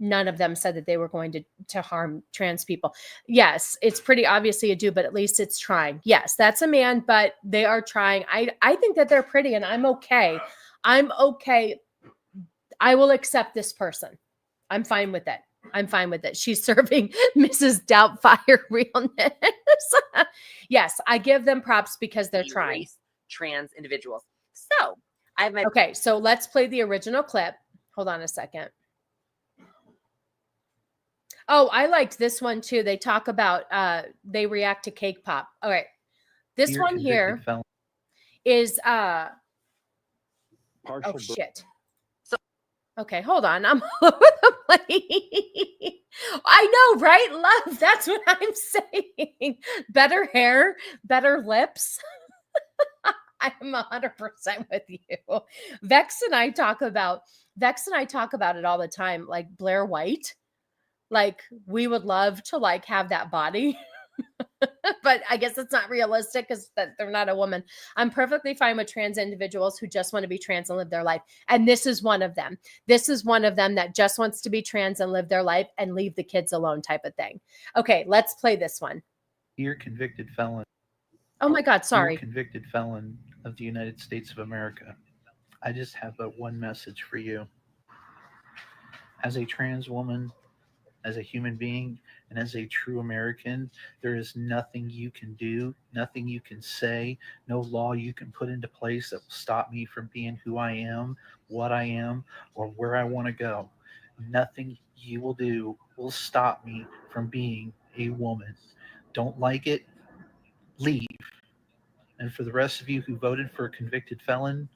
none of them said that they were going to harm trans people. Yes, it's pretty obviously a dude, but at least it's trying. Yes, that's a man, but they are trying. I think that they're pretty, and I'm okay. I'm okay. I will accept this person. I'm fine with it. She's serving Mrs. Doubtfire realness. Yes, I give them props because they're trying. Trans individuals. So I have my. Okay, so let's play the original clip. Hold on a second. Oh, I liked this one too. They talk about, they react to cake pop. All right. This one here is, oh shit. Okay, hold on. I'm all over the place. I know, right? Love. That's what I'm saying. Better hair, better lips. I'm 100% with you. Vex and I talk about it all the time. Like Blair White. Like we would love to like have that body. But I guess it's not realistic because they're not a woman. I'm perfectly fine with trans individuals who just want to be trans and live their life. And this is one of them. This is one of them that just wants to be trans and live their life and leave the kids alone type of thing. Okay, let's play this one. Dear convicted felon. Oh my God, sorry. Dear convicted felon of the United States of America. I just have but one message for you. As a trans woman, as a human being, and as a true American, there is nothing you can do, nothing you can say, no law you can put into place that will stop me from being who I am, what I am, or where I want to go. Nothing you will do will stop me from being a woman. Don't like it? Leave. And for the rest of you who voted for a convicted felon,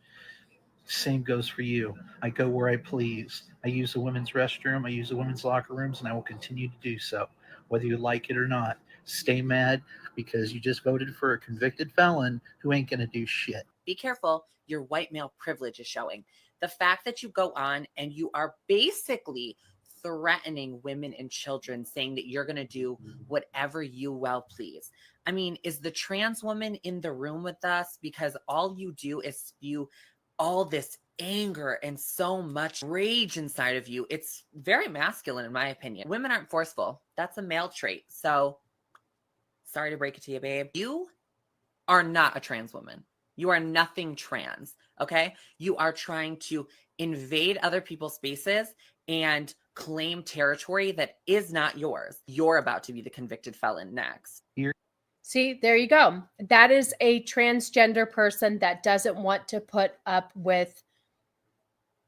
same goes for you. I go where I please. I use the women's restroom. I use the women's locker rooms, and I will continue to do so, whether you like it or not. Stay mad because you just voted for a convicted felon who ain't going to do shit. Be careful. Your white male privilege is showing. The fact that you go on and you are basically threatening women and children, saying that you're going to do whatever you well please. I mean, is the trans woman in the room with us? Because all you do is spew all this anger and so much rage inside of you. It's very masculine, in my opinion. Women aren't forceful. That's a male trait. So sorry to break it to you, babe. You are not a trans woman. You are nothing trans. Okay. You are trying to invade other people's spaces and claim territory that is not yours. You're about to be the convicted felon next. See, there you go. That is a transgender person that doesn't want to put up with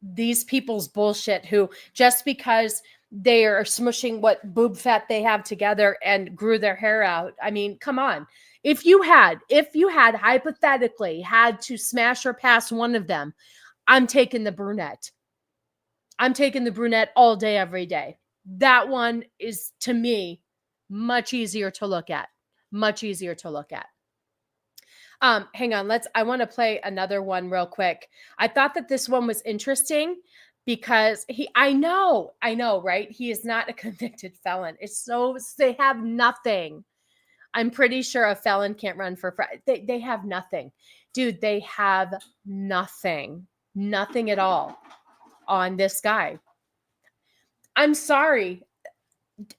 these people's bullshit, who just because they are smushing what boob fat they have together and grew their hair out. I mean, come on. If you had hypothetically had to smash or pass one of them, I'm taking the brunette. I'm taking the brunette all day, every day. That one is, to me, much easier to look at. Much easier to look at. Hang on. I want to play another one real quick. I thought that this one was interesting because I know, right? He is not a convicted felon. They have nothing. I'm pretty sure a felon can't run for, they have nothing. Dude, they have nothing at all on this guy. I'm sorry.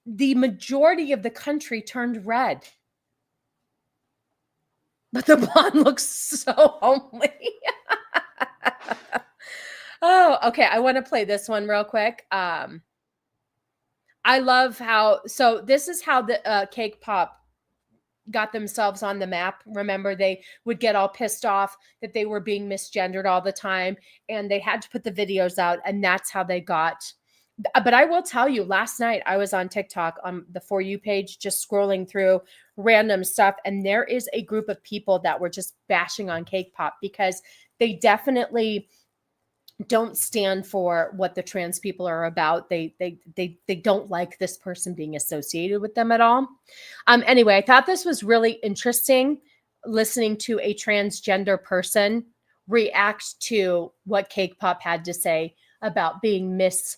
The majority of the country turned red. But the blonde looks so homely. Oh, okay. I want to play this one real quick. I love so this is how the Cake Pop got themselves on the map. Remember, they would get all pissed off that they were being misgendered all the time, and they had to put the videos out, and that's how they got. But I will tell you, last night I was on TikTok on the For You page, just scrolling through random stuff. And there is a group of people that were just bashing on Cake Pop because they definitely don't stand for what the trans people are about. They don't like this person being associated with them at all. Anyway, I thought this was really interesting, listening to a transgender person react to what Cake Pop had to say about being mispronounced,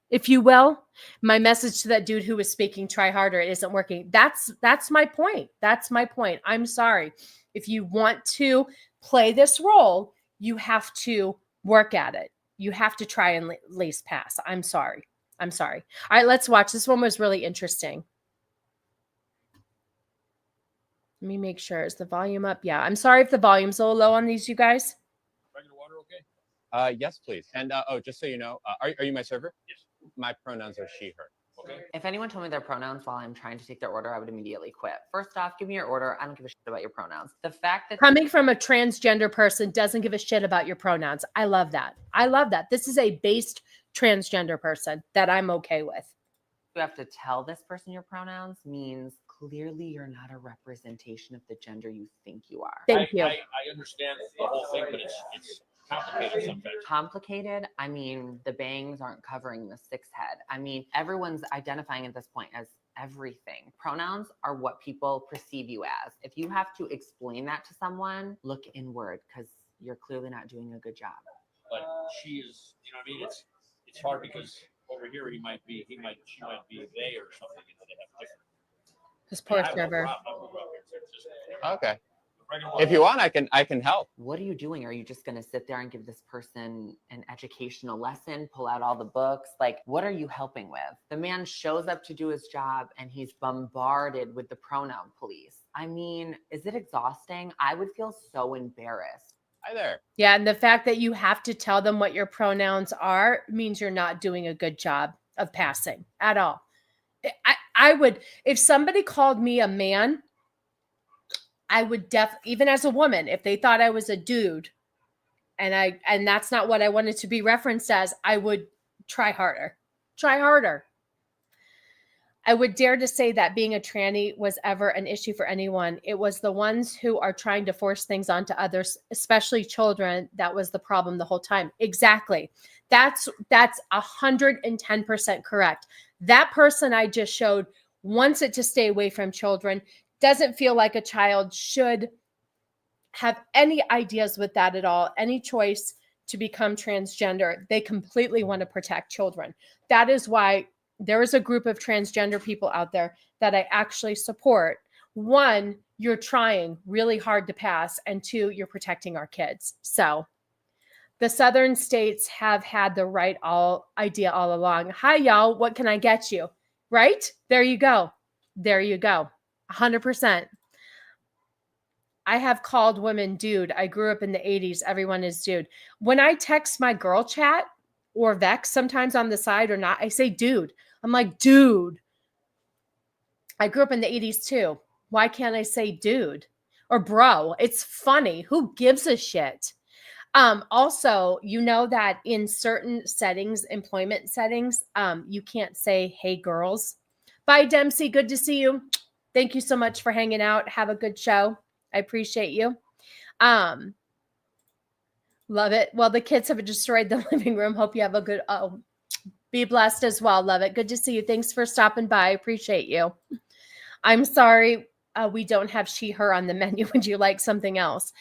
if you will. My message to that dude who was speaking, try harder, it isn't working. That's my point. That's my point. I'm sorry. If you want to play this role, you have to work at it. You have to try and at least pass. I'm sorry. All right, let's watch. This one was really interesting. Let me make sure. Is the volume up? Yeah. I'm sorry if the volume's a little low on these, you guys. Regular water, okay? Yes, please. And just so you know, are you my server? Yes. My pronouns are she, her. Okay. If anyone told me their pronouns while I'm trying to take their order, I would immediately quit. First off, give me your order. I don't give a shit about your pronouns. The fact that coming from a transgender person doesn't give a shit about your pronouns. I love that. This is a based transgender person that I'm okay with. you have to tell this person your pronouns means clearly you're not a representation of the gender you think you are. Thank you. I understand the whole thing, but it's complicated sometimes. Complicated? I mean, the bangs aren't covering the six head. I mean, everyone's identifying at this point as everything. Pronouns are what people perceive you as. If you have to explain that to someone, look inward because you're clearly not doing a good job. But she is, you know what I mean? It's hard because over here she might be they or something. They have different. This poor server. Okay. If you want, I can help. What are you doing? Are you just going to sit there and give this person an educational lesson, pull out all the books? Like, what are you helping with? The man shows up to do his job and he's bombarded with the pronoun police. I mean, is it exhausting? I would feel so embarrassed. Hi there. Yeah, and the fact that you have to tell them what your pronouns are means you're not doing a good job of passing at all. I would, if somebody called me a man, I would even as a woman, if they thought I was a dude and that's not what I wanted to be referenced as, I would try harder. I would dare to say that being a tranny was ever an issue for anyone. It was the ones who are trying to force things onto others, especially children. That was the problem the whole time. Exactly. That's 110% correct. That person I just showed wants it to stay away from children, doesn't feel like a child should have any ideas with that at all, any choice to become transgender. They completely want to protect children. That is why there is a group of transgender people out there that I actually support. One, you're trying really hard to pass, and two, you're protecting our kids. So the southern states have had the right idea all along. Hi, y'all. What can I get you? Right? There you go. 100%. I have called women dude. I grew up in the 80s. Everyone is dude. When I text my girl chat or Vex sometimes on the side or not, I say dude. I'm like, dude. I grew up in the 80s too. Why can't I say dude or bro? It's funny. Who gives a shit? Also, you know that in certain settings, employment settings, you can't say, hey, girls. Bye, Dempsey. Good to see you. Thank you so much for hanging out. Have a good show. I appreciate you. Love it. Well, the kids have destroyed the living room. Hope you have a good, be blessed as well. Love it. Good to see you. Thanks for stopping by. I appreciate you. I'm sorry we don't have she, her on the menu. Would you like something else?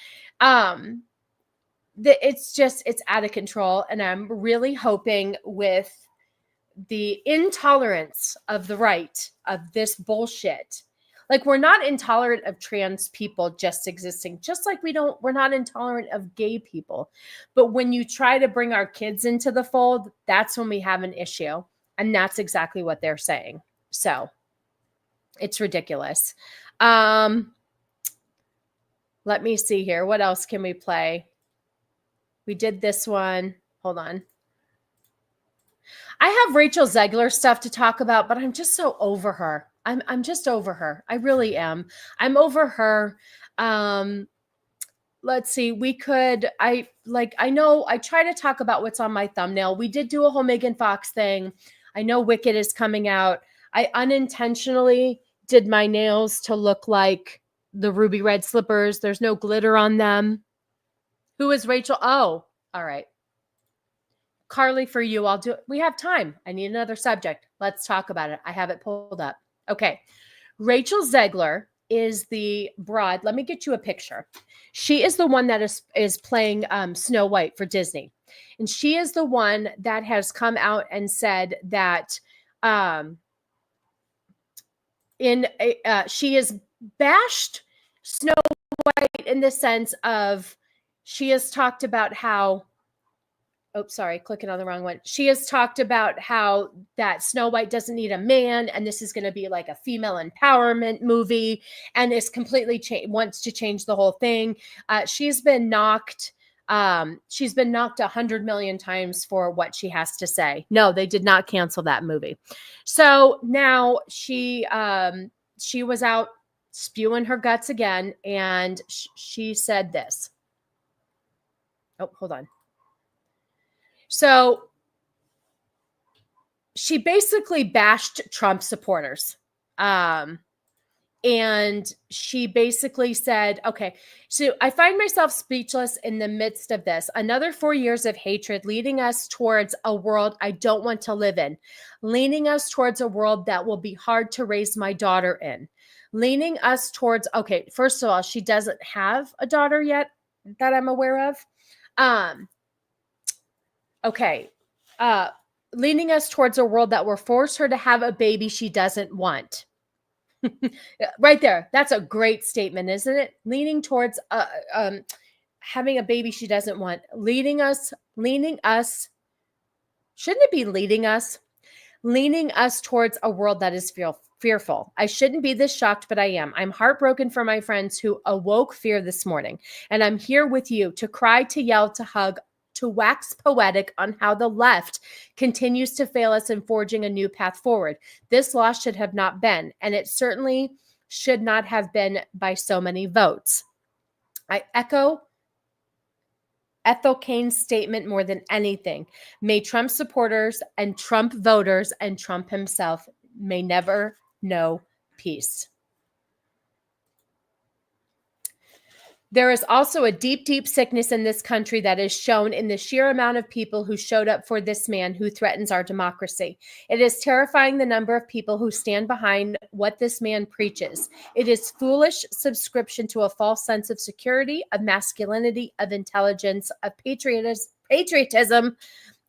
It's out of control. And I'm really hoping with the intolerance of the right of this bullshit. Like, we're not intolerant of trans people just existing, just like we're not intolerant of gay people. But when you try to bring our kids into the fold, that's when we have an issue. And that's exactly what they're saying. So it's ridiculous. Let me see here. What else can we play? We did this one. Hold on. I have Rachel Zegler stuff to talk about, but I'm just so over her. I'm just over her. I really am. I'm over her. Let's see. I try to talk about what's on my thumbnail. We did do a whole Megan Fox thing. I know Wicked is coming out. I unintentionally did my nails to look like the ruby red slippers. There's no glitter on them. Who is Rachel? Oh, all right. Carly, for you, I'll do it. We have time. I need another subject. Let's talk about it. I have it pulled up. Okay. Rachel Zegler is the broad. Let me get you a picture. She is the one that is playing Snow White for Disney. And she is the one that has come out and said that she has bashed Snow White in the sense of she has talked about how clicking on the wrong one. She has talked about how that Snow White doesn't need a man, and this is going to be like a female empowerment movie, and is completely wants to change the whole thing. She's been knocked 100 million times for what she has to say. No, they did not cancel that movie. So now she was out spewing her guts again, and she said this. Oh, hold on. So she basically bashed Trump supporters. And she basically said, okay, so I find myself speechless in the midst of this. Another 4 years of hatred leading us towards a world I don't want to live in, leaning us towards a world that will be hard to raise my daughter in, leaning us towards, okay, first of all, she doesn't have a daughter yet that I'm aware of. Okay. Leaning us towards a world that will force her to have a baby she doesn't want. Right there. That's a great statement, isn't it? Leaning towards having a baby she doesn't want. Leading us. Shouldn't it be leading us? Leaning us towards a world that is fearful. I shouldn't be this shocked, but I am. I'm heartbroken for my friends who awoke fear this morning. And I'm here with you to cry, to yell, to hug, to wax poetic on how the left continues to fail us in forging a new path forward. This loss should have not been, and it certainly should not have been by so many votes. I echo Ethel Kane's statement more than anything. May Trump supporters and Trump voters and Trump himself may never know peace. There is also a deep, deep sickness in this country that is shown in the sheer amount of people who showed up for this man who threatens our democracy. It is terrifying the number of people who stand behind what this man preaches. It is foolish subscription to a false sense of security, of masculinity, of intelligence, of patriotism,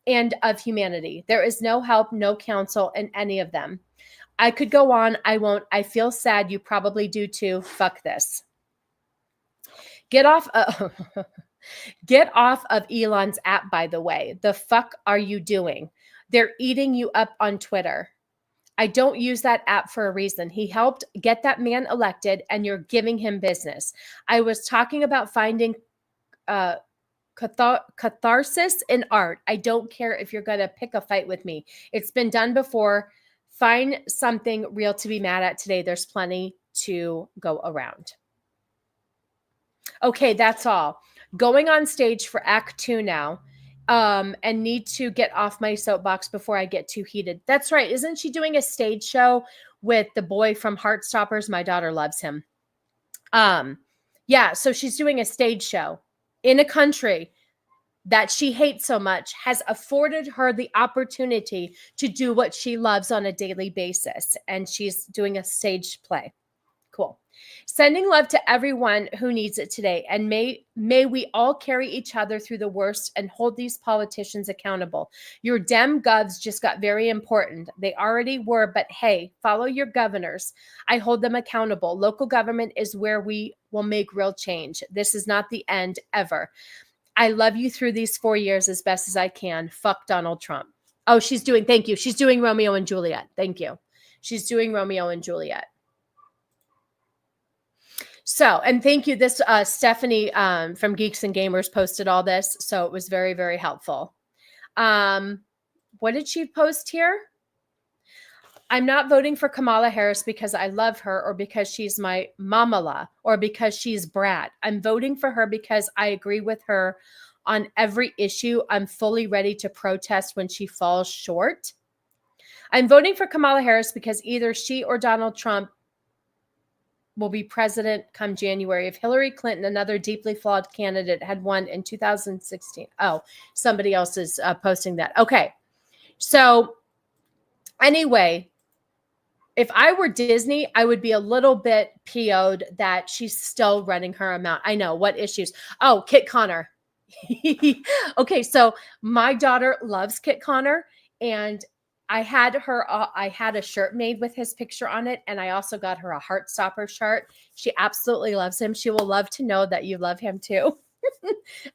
and of humanity. There is no help, no counsel in any of them. I could go on. I won't. I feel sad. You probably do too. Fuck this. Get off of Elon's app, by the way. The fuck are you doing? They're eating you up on Twitter. I don't use that app for a reason. He helped get that man elected, and you're giving him business. I was talking about finding catharsis in art. I don't care if you're going to pick a fight with me. It's been done before. Find something real to be mad at today. There's plenty to go around. Okay, that's all. Going on stage for Act 2 now, and need to get off my soapbox before I get too heated. That's right. Isn't she doing a stage show with the boy from Heartstoppers? My daughter loves him. Yeah, so she's doing a stage show in a country that she hates so much, has afforded her the opportunity to do what she loves on a daily basis. And she's doing a stage play. Cool. Sending love to everyone who needs it today. And may we all carry each other through the worst and hold these politicians accountable. Your Dem govs just got very important. They already were, but hey, follow your governors. I hold them accountable. Local government is where we will make real change. This is not the end ever. I love you through these 4 years as best as I can. Fuck Donald Trump. Oh, thank you. She's doing Romeo and Juliet. Thank you. She's doing Romeo and Juliet. So, and thank you. This Stephanie from Geeks and Gamers posted all this. So it was very, very helpful. What did she post here? I'm not voting for Kamala Harris because I love her or because she's my mamala or because she's Brad. I'm voting for her because I agree with her on every issue. I'm fully ready to protest when she falls short. I'm voting for Kamala Harris because either she or Donald Trump will be president come January if Hillary Clinton, another deeply flawed candidate, had won in 2016. Oh, somebody else is posting that. Okay. So anyway, if I were Disney, I would be a little bit PO'd that she's still running her amount. I know. What issues? Oh, Kit Connor. Okay, so my daughter loves Kit Connor, and I had a shirt made with his picture on it, and I also got her a Heartstopper shirt. She absolutely loves him. She will love to know that you love him too.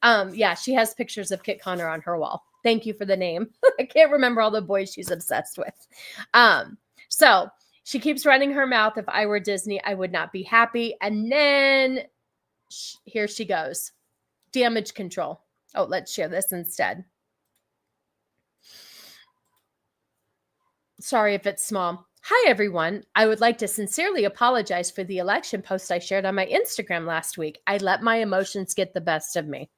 Yeah, she has pictures of Kit Connor on her wall. Thank you for the name. I can't remember all the boys she's obsessed with. So she keeps running her mouth. If I were Disney, I would not be happy. And then here she goes. Damage control. Oh, let's share this instead. Sorry if it's small. Hi, everyone. I would like to sincerely apologize for the election post I shared on my Instagram last week. I let my emotions get the best of me.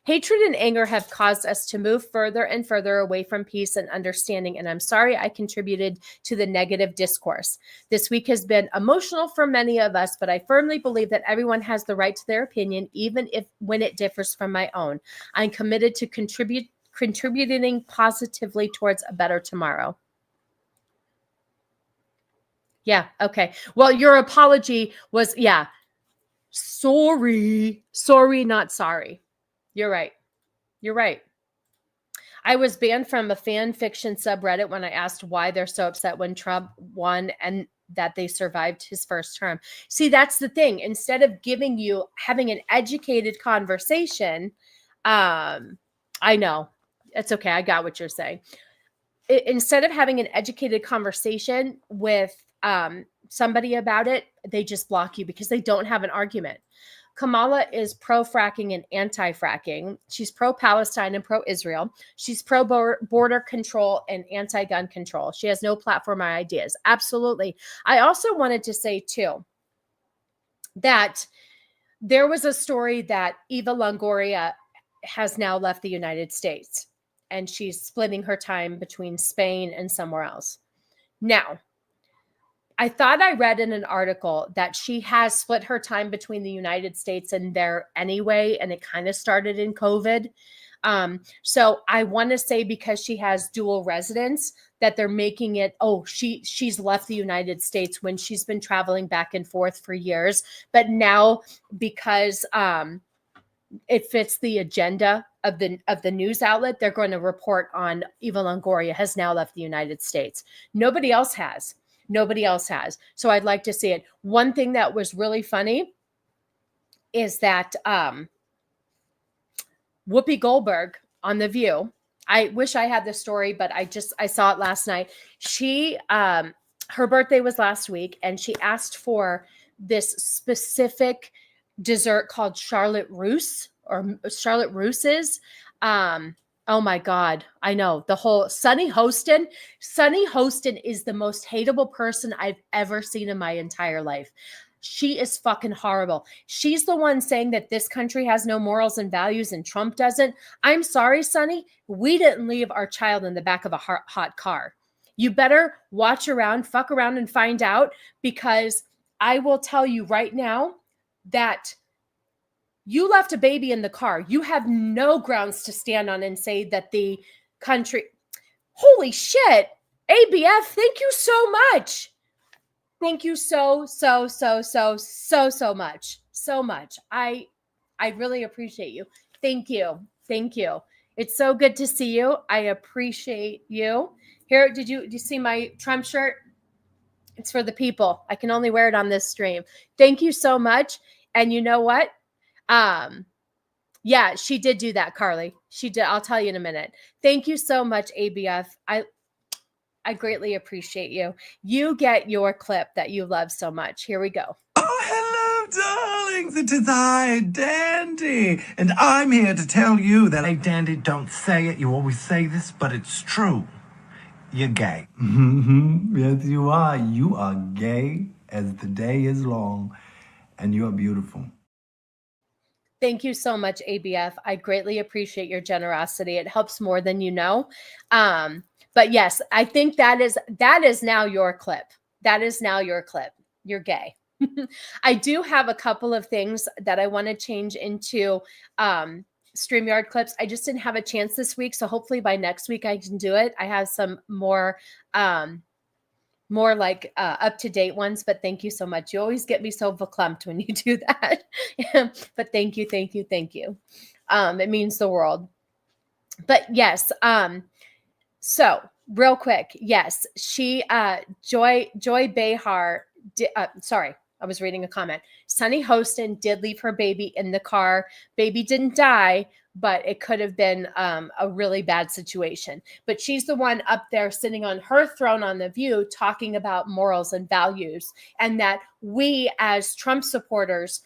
Hatred and anger have caused us to move further and further away from peace and understanding, and I'm sorry I contributed to the negative discourse. This week has been emotional for many of us, but I firmly believe that everyone has the right to their opinion, even when it differs from my own. I'm committed to contributing positively towards a better tomorrow. Yeah, okay. Well, your apology was, yeah, sorry, not sorry. You're right. You're right. I was banned from a fan fiction subreddit when I asked why they're so upset when Trump won and that they survived his first term. See, that's the thing. Instead of having an educated conversation, I know. It's okay. I got what you're saying. Instead of having an educated conversation with somebody about it, they just block you because they don't have an argument. Kamala is pro-fracking and anti-fracking. She's pro-Palestine and pro-Israel. She's pro-border control and anti-gun control. She has no platform or ideas. Absolutely. I also wanted to say, too, that there was a story that Eva Longoria has now left the United States, and she's splitting her time between Spain and somewhere else. Now, I thought I read in an article that she has split her time between the United States and there anyway, and it kind of started in COVID. So I want to say because she has dual residence that they're making it, she's left the United States when she's been traveling back and forth for years. But now because it fits the agenda of the news outlet, they're going to report on Eva Longoria has now left the United States. Nobody else has. So I'd like to see it. One thing that was really funny is that Whoopi Goldberg on The View, I wish I had the story, but I saw it last night. She, her birthday was last week, and she asked for this specific dessert called Charlotte Russe or Charlotte Russe's. Oh my God. I know the whole Sunny Hostin. Sunny Hostin is the most hateable person I've ever seen in my entire life. She is fucking horrible. She's the one saying that this country has no morals and values and Trump doesn't. I'm sorry, Sunny. We didn't leave our child in the back of a hot car. You better watch around, fuck around and find out, because I will tell you right now that you left a baby in the car. You have no grounds to stand on and say that the country. Holy shit. ABF, thank you so much. Thank you so much. So much. I really appreciate you. Thank you. It's so good to see you. I appreciate you. Here, did you see my Trump shirt? It's for the people. I can only wear it on this stream. Thank you so much. And you know what? Yeah, she did do that, Carly. She did. I'll tell you in a minute. Thank you so much, ABF. I greatly appreciate you. You get your clip that you love so much. Here we go. Oh, hello, darlings. It is I, Dandy. And I'm here to tell you that, hey, Dandy, don't say it. You always say this, but it's true. You're gay. Yes, you are. You are gay as the day is long, and you are beautiful. Thank you so much, ABF. I greatly appreciate your generosity. It helps more than you know. But yes, I think that is now your clip. That is now your clip. You're gay. I do have a couple of things that I want to change into StreamYard clips. I just didn't have a chance this week, so hopefully by next week I can do it. I have some more like up-to-date ones, but thank you so much. You always get me so verklempt when you do that. But thank you. It means the world. But yes, so real quick, yes, she Joy Behar sorry, I was reading a comment. Sunny Hostin did leave her baby in the car. Baby didn't die, but it could have been a really bad situation. But she's the one up there sitting on her throne on The View talking about morals and values, and that we as Trump supporters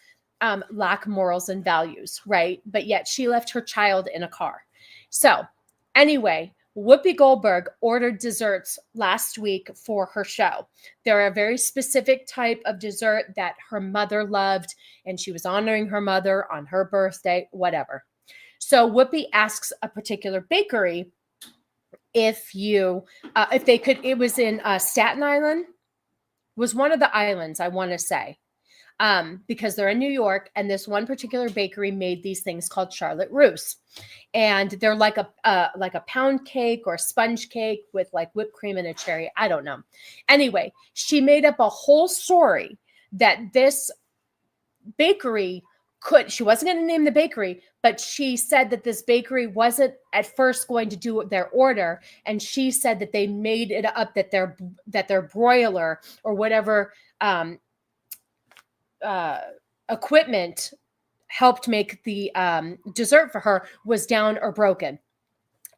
lack morals and values, right? But yet she left her child in a car. So anyway, Whoopi Goldberg ordered desserts last week for her show. They're a very specific type of dessert that her mother loved, and she was honoring her mother on her birthday, whatever. So Whoopi asks a particular bakery if they could, it was in Staten Island, was one of the islands, I want to say. Because they're in New York, and this one particular bakery made these things called Charlotte Russe, and they're like a pound cake or sponge cake with like whipped cream and a cherry. I don't know. Anyway, she made up a whole story that this bakery she wasn't going to name the bakery, but she said that this bakery wasn't at first going to do their order, and she said that they made it up that their broiler or whatever equipment helped make the dessert for her was down or broken.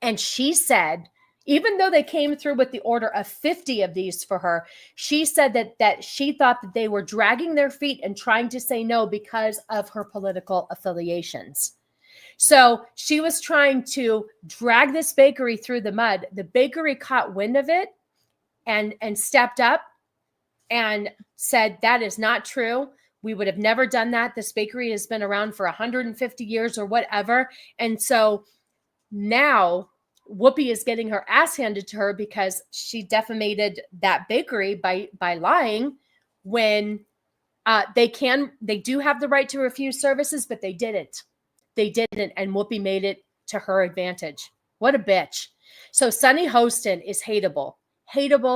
And she said, even though they came through with the order of 50 of these for her, she said that she thought that they were dragging their feet and trying to say no because of her political affiliations. So she was trying to drag this bakery through the mud. The bakery caught wind of it and stepped up and said, that is not true. We would have never done that. This bakery has been around for 150 years or whatever. And so now Whoopi is getting her ass handed to her because she defamated that bakery by lying when they do have the right to refuse services, but they didn't. And Whoopi made it to her advantage. What a bitch. So Sunny Hostin is hateable,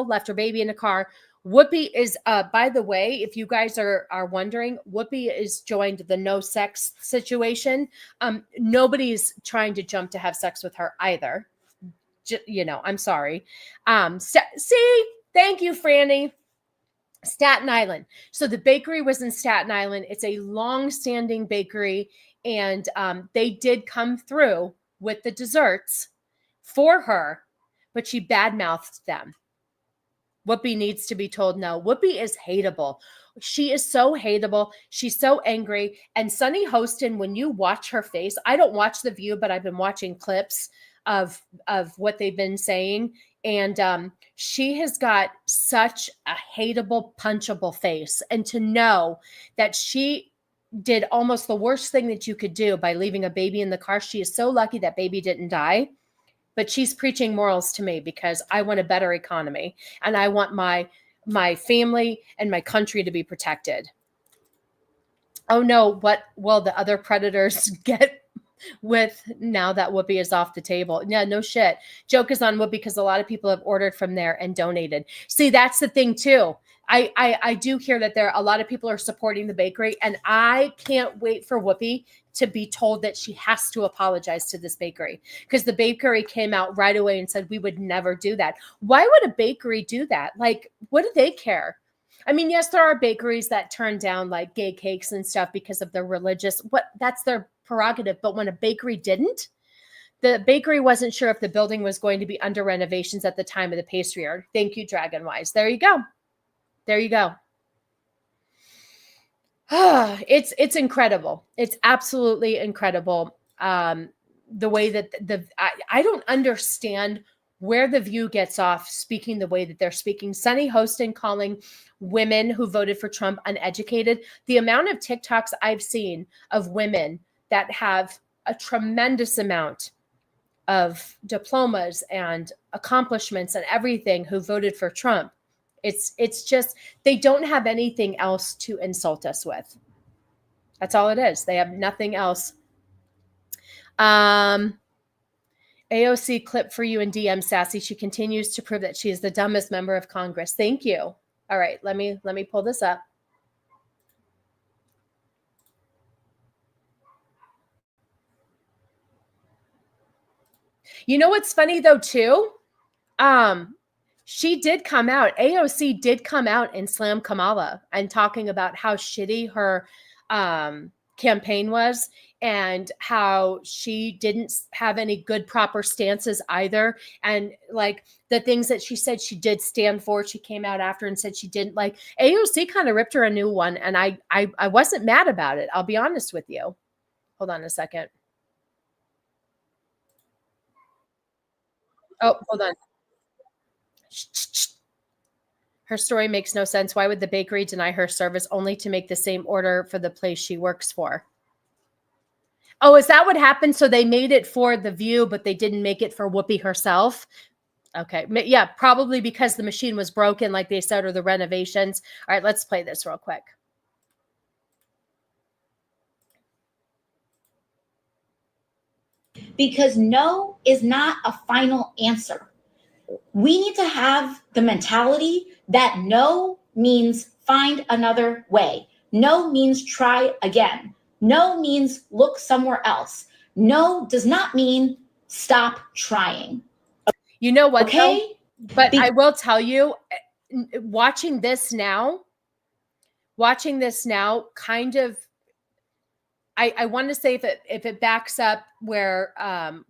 left her baby in a car. Whoopi is, by the way, if you guys are wondering, Whoopi is joined the no sex situation. Nobody's trying to jump to have sex with her either. I'm sorry. See, thank you, Franny. Staten Island. So the bakery was in Staten Island. It's a long-standing bakery, and they did come through with the desserts for her, but she badmouthed them. Whoopi needs to be told no. Whoopi is hateable. She is so hateable. She's so angry. And Sunny Hostin, when you watch her face, I don't watch The View, but I've been watching clips of what they've been saying. And she has got such a hateable, punchable face. And to know that she did almost the worst thing that you could do by leaving a baby in the car. She is so lucky that baby didn't die. But she's preaching morals to me because I want a better economy and I want my family and my country to be protected. Oh no, what will the other predators get with now that Whoopi is off the table? Yeah, no shit. Joke is on Whoopi because a lot of people have ordered from there and donated. See, that's the thing too. I do hear that a lot of people are supporting the bakery, and I can't wait for Whoopi to be told that she has to apologize to this bakery, because the bakery came out right away and said, we would never do that. Why would a bakery do that? Like, what do they care? I mean, yes, there are bakeries that turn down like gay cakes and stuff because of their that's their prerogative. But when a bakery didn't, the bakery wasn't sure if the building was going to be under renovations at the time of the pastry yard. Thank you, Dragonwise. There you go. There you go. It's incredible. It's absolutely incredible. The way that I don't understand where The View gets off speaking the way that they're speaking. Sunny Hostin calling women who voted for Trump uneducated. The amount of TikToks I've seen of women that have a tremendous amount of diplomas and accomplishments and everything who voted for Trump It's just they don't have anything else to insult us with. That's all it is. They have nothing else. AOC clip for you in DM, Sassy. She continues to prove that she is the dumbest member of Congress. Thank you. All right, let me pull this up. You know what's funny though too? She did come out. AOC did come out and slam Kamala and talking about how shitty her campaign was and how she didn't have any good proper stances either, and like the things that she said she did stand for, she came out after and said she didn't. Like AOC kind of ripped her a new one, and I wasn't mad about it. I'll be honest with you. Hold on a second. Oh, hold on. Her story makes no sense. Why would the bakery deny her service only to make the same order for the place she works for? Oh, is that what happened? So they made it for The View, but they didn't make it for Whoopi herself? Okay. Yeah, probably because the machine was broken, like they said, or the renovations. All right, let's play this real quick. Because no is not a final answer. We need to have the mentality that no means find another way. No means try again. No means look somewhere else. No does not mean stop trying. You know what? Okay? Though? But I will tell you, watching this now, kind of, I want to say if it backs up where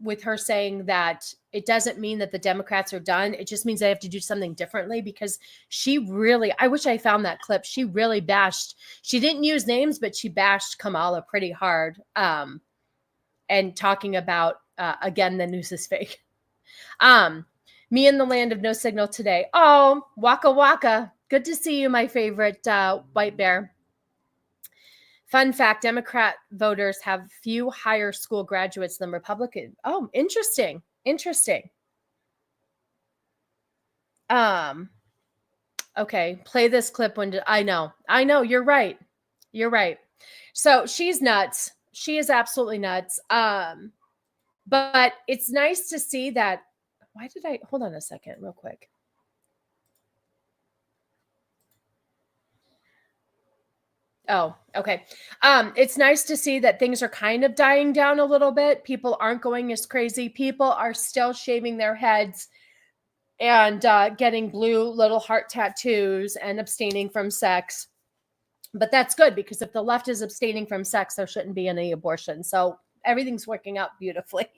with her saying that it doesn't mean that the Democrats are done. It just means they have to do something differently, because she really, I wish I found that clip. She really bashed. She didn't use names, but she bashed Kamala pretty hard. And talking about, again, the news is fake. Me in the land of no signal today. Oh, Waka Waka. Good to see you, my favorite white bear. Fun fact, Democrat voters have few higher school graduates than Republican. Oh, interesting. Interesting. Okay, play this clip when I know, you're right. You're right. So she's nuts. She is absolutely nuts. But it's nice to see that. Why did I hold on a second real quick? Oh, okay. It's nice to see that things are kind of dying down a little bit. People aren't going as crazy. People are still shaving their heads and getting blue little heart tattoos and abstaining from sex. But that's good, because if the left is abstaining from sex, there shouldn't be any abortion. So everything's working out beautifully.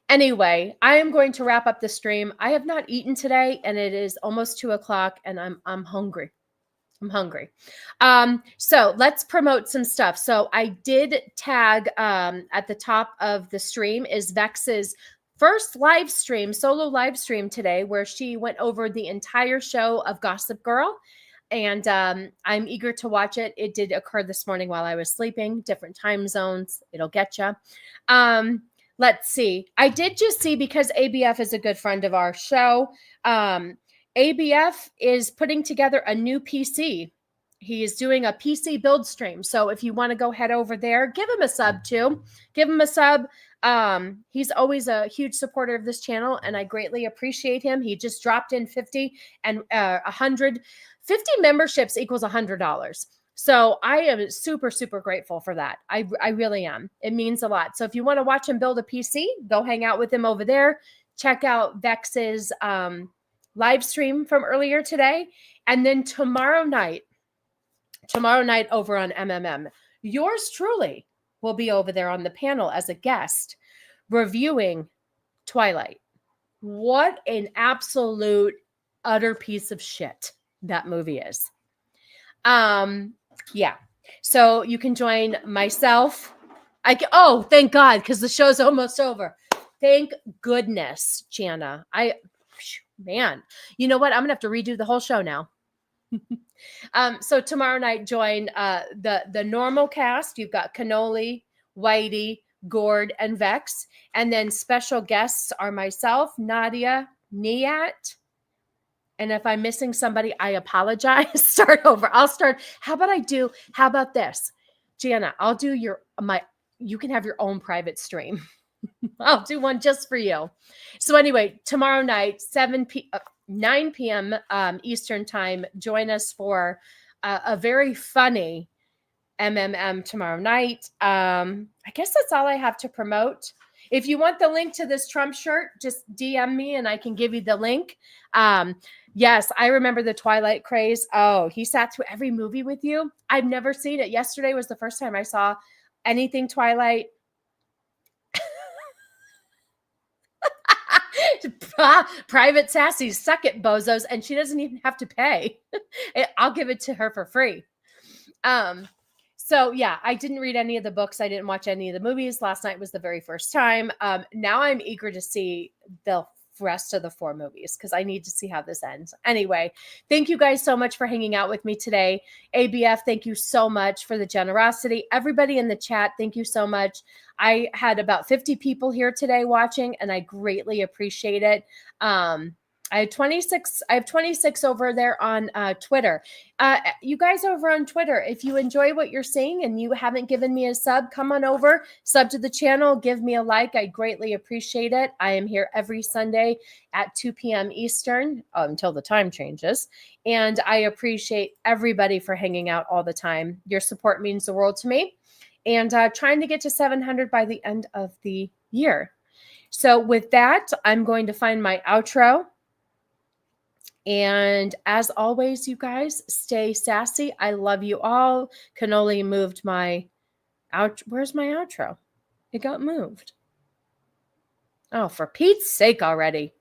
Anyway, I am going to wrap up the stream. I have not eaten today, and it is almost 2:00, and I'm hungry. I'm hungry. So let's promote some stuff. So I did tag at the top of the stream is Vex's first live stream, solo live stream today, where she went over the entire show of Gossip Girl. And I'm eager to watch it. It did occur this morning while I was sleeping, different time zones. It'll get you. Let's see. I did just see, because ABF is a good friend of our show, ABF is putting together a new PC. He is doing a PC build stream. So if you want to go head over there, give him a sub too. Give him a sub. He's always a huge supporter of this channel, and I greatly appreciate him. He just dropped in 50 and 100. 50 memberships equals $100. So I am super, super grateful for that. I really am. It means a lot. So if you want to watch him build a PC, go hang out with him over there. Check out Vex's live stream from earlier today. And then tomorrow night over on MMM, yours truly will be over there on the panel as a guest reviewing Twilight. What an absolute utter piece of shit that movie is. Yeah. So you can join myself. Oh, thank God, because the show's almost over. Thank goodness, Jana. Man, you know what? I'm gonna have to redo the whole show now. So tomorrow night, join the normal cast. You've got Cannoli, Whitey, Gord, and Vex. And then special guests are myself, Nadia, Niat. And if I'm missing somebody, I apologize. Start over. How about this? Gianna, I'll do you can have your own private stream. I'll do one just for you. So anyway, tomorrow night, 9 p.m. Eastern time, join us for a very funny MMM tomorrow night. I guess that's all I have to promote. If you want the link to this Trump shirt, just DM me and I can give you the link. Yes, I remember the Twilight craze. Oh, he sat through every movie with you. I've never seen it. Yesterday was the first time I saw anything Twilight. Private Sassy, suck it, bozos. And she doesn't even have to pay. I'll give it to her for free. So yeah, I didn't read any of the books. I didn't watch any of the movies. Last night was the very first time. Now I'm eager to see the rest of the 4 movies because I need to see how this ends. Anyway, thank you guys so much for hanging out with me today. ABF, thank you so much for the generosity. Everybody in the chat, thank you so much. I had about 50 people here today watching, and I greatly appreciate it. I have 26 over there on Twitter. You guys over on Twitter, if you enjoy what you're seeing and you haven't given me a sub, come on over, sub to the channel, give me a like. I greatly appreciate it. I am here every Sunday at 2 p.m. Eastern until the time changes. And I appreciate everybody for hanging out all the time. Your support means the world to me. And trying to get to 700 by the end of the year. So with that, I'm going to find my outro. And as always, you guys, stay sassy. I love you all. Cannoli moved my Where's my outro? It got moved. Oh, for Pete's sake already.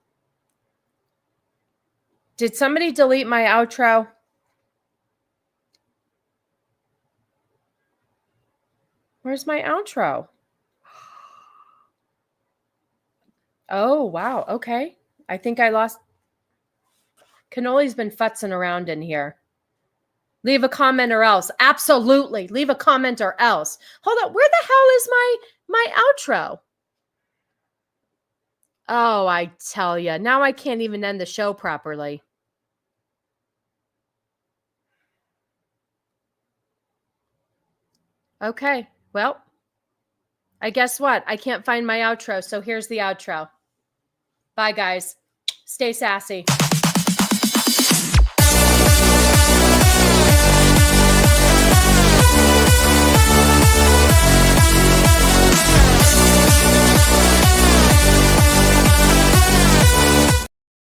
Did somebody delete my outro? Where's my outro? Oh, wow. Okay. I think I lost. Cannoli's been futzing around in here. Leave a comment or else. Absolutely. Leave a comment or else. Hold on. Where the hell is my outro? Oh, I tell you. Now I can't even end the show properly. Okay. Well, I guess what? I can't find my outro. So here's the outro. Bye, guys. Stay sassy.